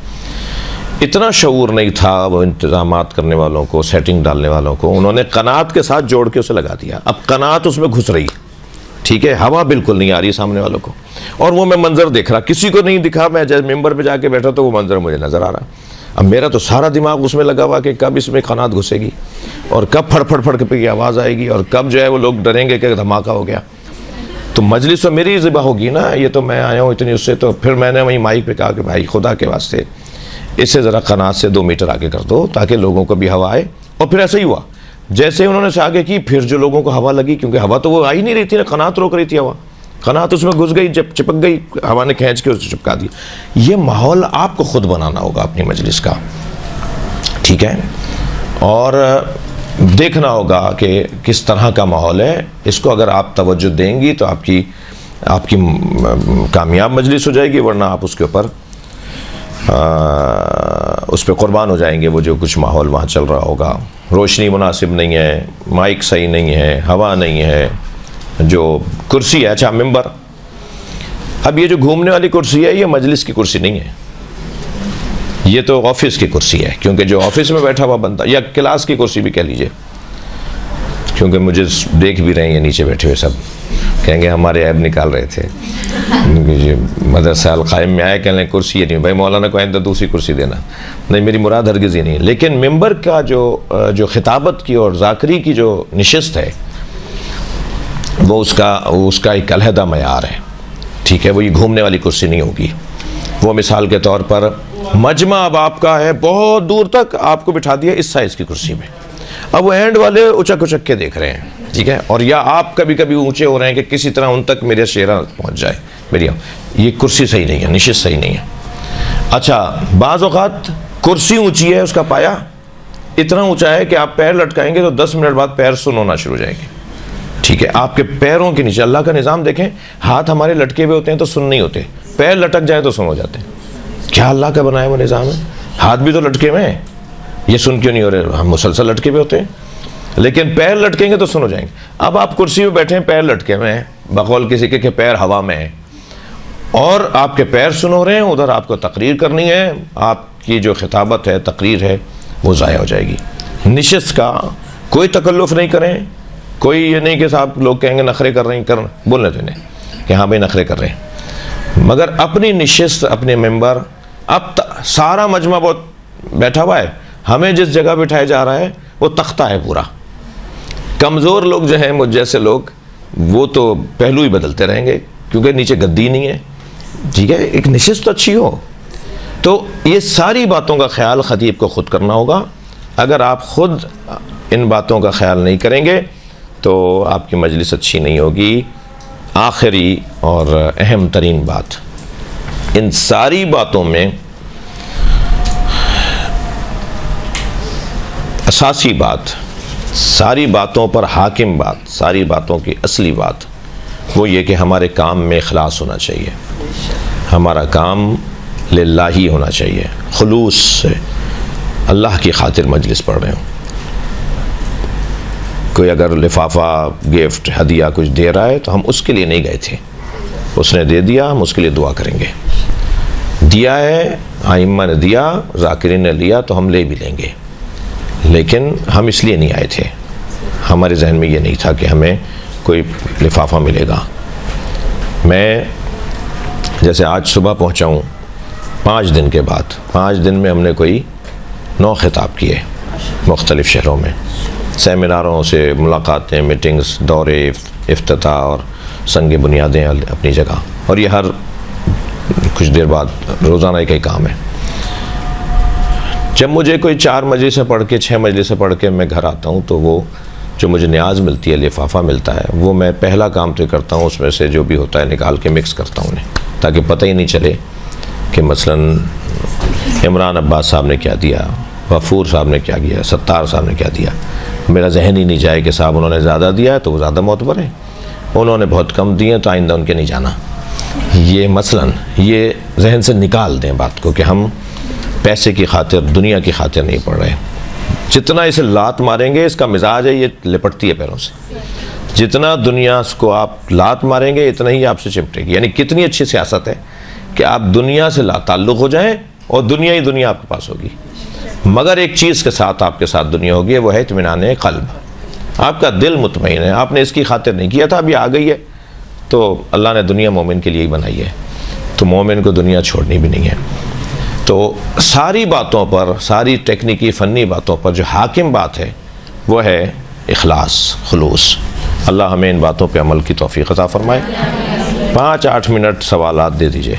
اتنا شعور نہیں تھا وہ انتظامات کرنے والوں کو, سیٹنگ ڈالنے والوں کو, انہوں نے قناعت کے ساتھ جوڑ کے اسے لگا دیا. اب قناعت اس میں گھس رہی, ٹھیک ہے, ہوا بالکل نہیں آ رہی سامنے والوں کو, اور وہ میں منظر دیکھ رہا, کسی کو نہیں دکھا. میں جب ممبر پہ جا کے بیٹھا تو وہ منظر مجھے نظر آ رہا. اب میرا تو سارا دماغ اس میں لگا ہوا کہ کب اس میں قناعت گھسے گی, اور کب پھڑ پھڑ پھڑ پہ کی آواز آئے گی, اور کب جو ہے وہ لوگ ڈریں گے کہ دھماکہ ہو گیا. تو مجلس تو میری ذبح ہوگی نا, یہ تو میں آیا ہوں اتنی اس سے. تو پھر میں نے وہیں مائک پہ کہا کہ بھائی خدا کے واسطے اسے ذرا قناعت سے 2 میٹر آگے کر دو تاکہ لوگوں کو بھی ہوا آئے. اور پھر ایسا ہی ہوا, جیسے انہوں نے سے آگے کی, پھر جو لوگوں کو ہوا لگی, کیونکہ ہوا تو وہ آ ہی نہیں رہی تھی نا, قناعت روک رہی تھی ہوا, قناعت اس میں گھس گئی, جب چپک گئی, ہوا نے کھینچ کے اسے چپکا دی. یہ ماحول آپ کو خود بنانا ہوگا اپنی مجلس کا, ٹھیک ہے, اور دیکھنا ہوگا کہ کس طرح کا ماحول ہے. اس کو اگر آپ توجہ دیں گی تو آپ کی کامیاب مجلس ہو جائے گی, ورنہ آپ اس کے اوپر اس پہ قربان ہو جائیں گے. وہ جو کچھ ماحول وہاں چل رہا ہوگا, روشنی مناسب نہیں ہے, مائک صحیح نہیں ہے, ہوا نہیں ہے, جو کرسی ہے, اچھا ممبر, اب یہ جو گھومنے والی کرسی ہے یہ مجلس کی کرسی نہیں ہے، یہ تو آفس کی کرسی ہے، کیونکہ جو آفس میں بیٹھا ہوا بندہ، یا کلاس کی کرسی بھی کہہ لیجئے، کیونکہ مجھے دیکھ بھی رہے ہیں نیچے بیٹھے ہوئے سب، کہیں گے ہمارے عیب نکال رہے تھے، مدرسہ القائم میں آئے کہنے کرسی یہ نہیں، بھائی مولانا کو آئندہ دوسری کرسی دینا، نہیں میری مراد ہرگز یہ نہیں ہے، لیکن ممبر کا جو خطابت کی اور ذاکری کی جو نشست ہے وہ اس کا ایک علیحدہ معیار ہے، ٹھیک ہے، وہ یہ گھومنے والی کرسی نہیں ہوگی۔ وہ مثال کے طور پر مجمع اب آپ کا ہے بہت دور تک، آپ کو بٹھا دیا اس سائز کی کرسی میں، اب وہ اینڈ والے اچک اچک کے دیکھ رہے ہیں، ٹھیک ہے، اور یا آپ کبھی کبھی اونچے ہو رہے ہیں کہ کسی طرح ان تک میرے شیرہ پہنچ جائے، میری یہ کرسی صحیح نہیں ہے، نشست صحیح نہیں ہے۔ اچھا بعض اوقات کرسی اونچی ہے، اس کا پایا اتنا اونچا ہے کہ آپ پیر لٹکائیں گے تو 10 منٹ بعد پیر سن ہونا شروع ہو جائے گی، ٹھیک ہے، آپ کے پیروں کے نیچے اللہ کا نظام دیکھیں، ہاتھ ہمارے لٹکے ہوئے ہوتے ہیں تو سن نہیں ہوتے، پیر لٹک جائیں تو سن ہو جاتے ہیں، کیا اللہ کا بنایا وہ نظام ہے؟ ہاتھ بھی تو لٹکے ہوئے ہیں، یہ سن کیوں نہیں ہو رہے؟ ہم مسلسل لٹکے ہوئے ہوتے ہیں، لیکن پیر لٹکیں گے تو سن ہو جائیں گے۔ اب آپ کرسی پہ بیٹھے ہیں، پیر لٹکے ہوئے ہیں، بقول کسی کے پیر ہوا میں ہیں، اور آپ کے پیر سن ہو رہے ہیں، ادھر آپ کو تقریر کرنی ہے، آپ کی جو خطابت ہے، تقریر ہے، وہ ضائع ہو جائے گی۔ نشست کا کوئی تکلف نہیں کریں، کوئی یہ نہیں کہ صاحب لوگ کہیں گے نخرے کر رہے ہیں، بولنے تو انہیں کہ ہاں بھائی نخرے کر رہے ہیں، مگر اپنی نشست، اپنے ممبر، اب سارا مجمع بہت بیٹھا ہوا ہے، ہمیں جس جگہ بٹھایا جا رہا ہے وہ تختہ ہے پورا، کمزور لوگ جو ہیں مجھ جیسے لوگ وہ تو پہلو ہی بدلتے رہیں گے کیونکہ نیچے گدی نہیں ہے، ٹھیک ہے، ایک نشست تو اچھی ہو۔ تو یہ ساری باتوں کا خیال خطیب کو خود کرنا ہوگا، اگر آپ خود ان باتوں کا خیال نہیں کریں گے تو آپ کی مجلس اچھی نہیں ہوگی۔ آخری اور اہم ترین بات، ان ساری باتوں میں اساسی بات، ساری باتوں پر حاکم بات، ساری باتوں کی اصلی بات وہ یہ کہ ہمارے کام میں اخلاص ہونا چاہیے، ہمارا کام للہ ہی ہونا چاہیے، خلوص سے اللہ کی خاطر مجلس پڑھ رہے ہوں۔ کوئی اگر لفافہ، گفٹ، ہدیہ کچھ دے رہا ہے تو ہم اس کے لیے نہیں گئے تھے، اس نے دے دیا، ہم اس کے لیے دعا کریں گے، دیا ہے ائمہ نے دیا، ذاکرین نے لیا تو ہم لے بھی لیں گے، لیکن ہم اس لیے نہیں آئے تھے، ہمارے ذہن میں یہ نہیں تھا کہ ہمیں کوئی لفافہ ملے گا۔ میں جیسے آج صبح پہنچا ہوں 5 دن کے بعد، 5 دن میں ہم نے کوئی 9 خطاب کیے مختلف شہروں میں، سیمیناروں سے ملاقاتیں، میٹنگز، دورے افتتاح اور سنگ بنیادیں اپنی جگہ، اور یہ ہر کچھ دیر بعد روزانہ ایک ہی کام ہے۔ جب مجھے کوئی 4 مجلسیں پڑھ کے 6 مجلسیں پڑھ کے میں گھر آتا ہوں تو وہ جو مجھے نیاز ملتی ہے، لفافہ ملتا ہے، وہ میں پہلا کام تو کرتا ہوں اس میں سے جو بھی ہوتا ہے نکال کے مکس کرتا ہوں انہیں، تاکہ پتہ ہی نہیں چلے کہ مثلاً عمران عباس صاحب نے کیا دیا، غفور صاحب نے کیا دیا، ستار صاحب نے کیا دیا، میرا ذہن ہی نہیں جائے کہ صاحب انہوں نے زیادہ دیا ہے تو وہ زیادہ معتبر ہے، انہوں نے بہت کم دیے تو آئندہ ان کے نہیں جانا، یہ مثلاً یہ ذہن سے نکال دیں بات کو کہ ہم پیسے کی خاطر، دنیا کی خاطر نہیں پڑھ رہے۔ جتنا اسے لات ماریں گے، اس کا مزاج ہے یہ لپٹتی ہے پیروں سے، جتنا دنیا کو آپ لات ماریں گے اتنا ہی آپ سے چپٹے گی، یعنی کتنی اچھی سیاست ہے کہ آپ دنیا سے لا تعلق ہو جائیں اور دنیا ہی دنیا آپ کے پاس ہوگی، مگر ایک چیز کے ساتھ آپ کے ساتھ دنیا ہوگی، وہ ہے اطمینان قلب، آپ کا دل مطمئن ہے، آپ نے اس کی خاطر نہیں کیا تھا، اب یہ آ گئی ہے تو اللہ نے دنیا مومن کے لیے ہی بنائی ہے، تو مومن کو دنیا چھوڑنی بھی نہیں ہے۔ تو ساری باتوں پر، ساری ٹیکنیکی فنی باتوں پر جو حاکم بات ہے وہ ہے اخلاص، خلوص۔ اللہ ہمیں ان باتوں پہ عمل کی توفیق عطا فرمائے۔ 5-8 منٹ سوالات دے دیجئے۔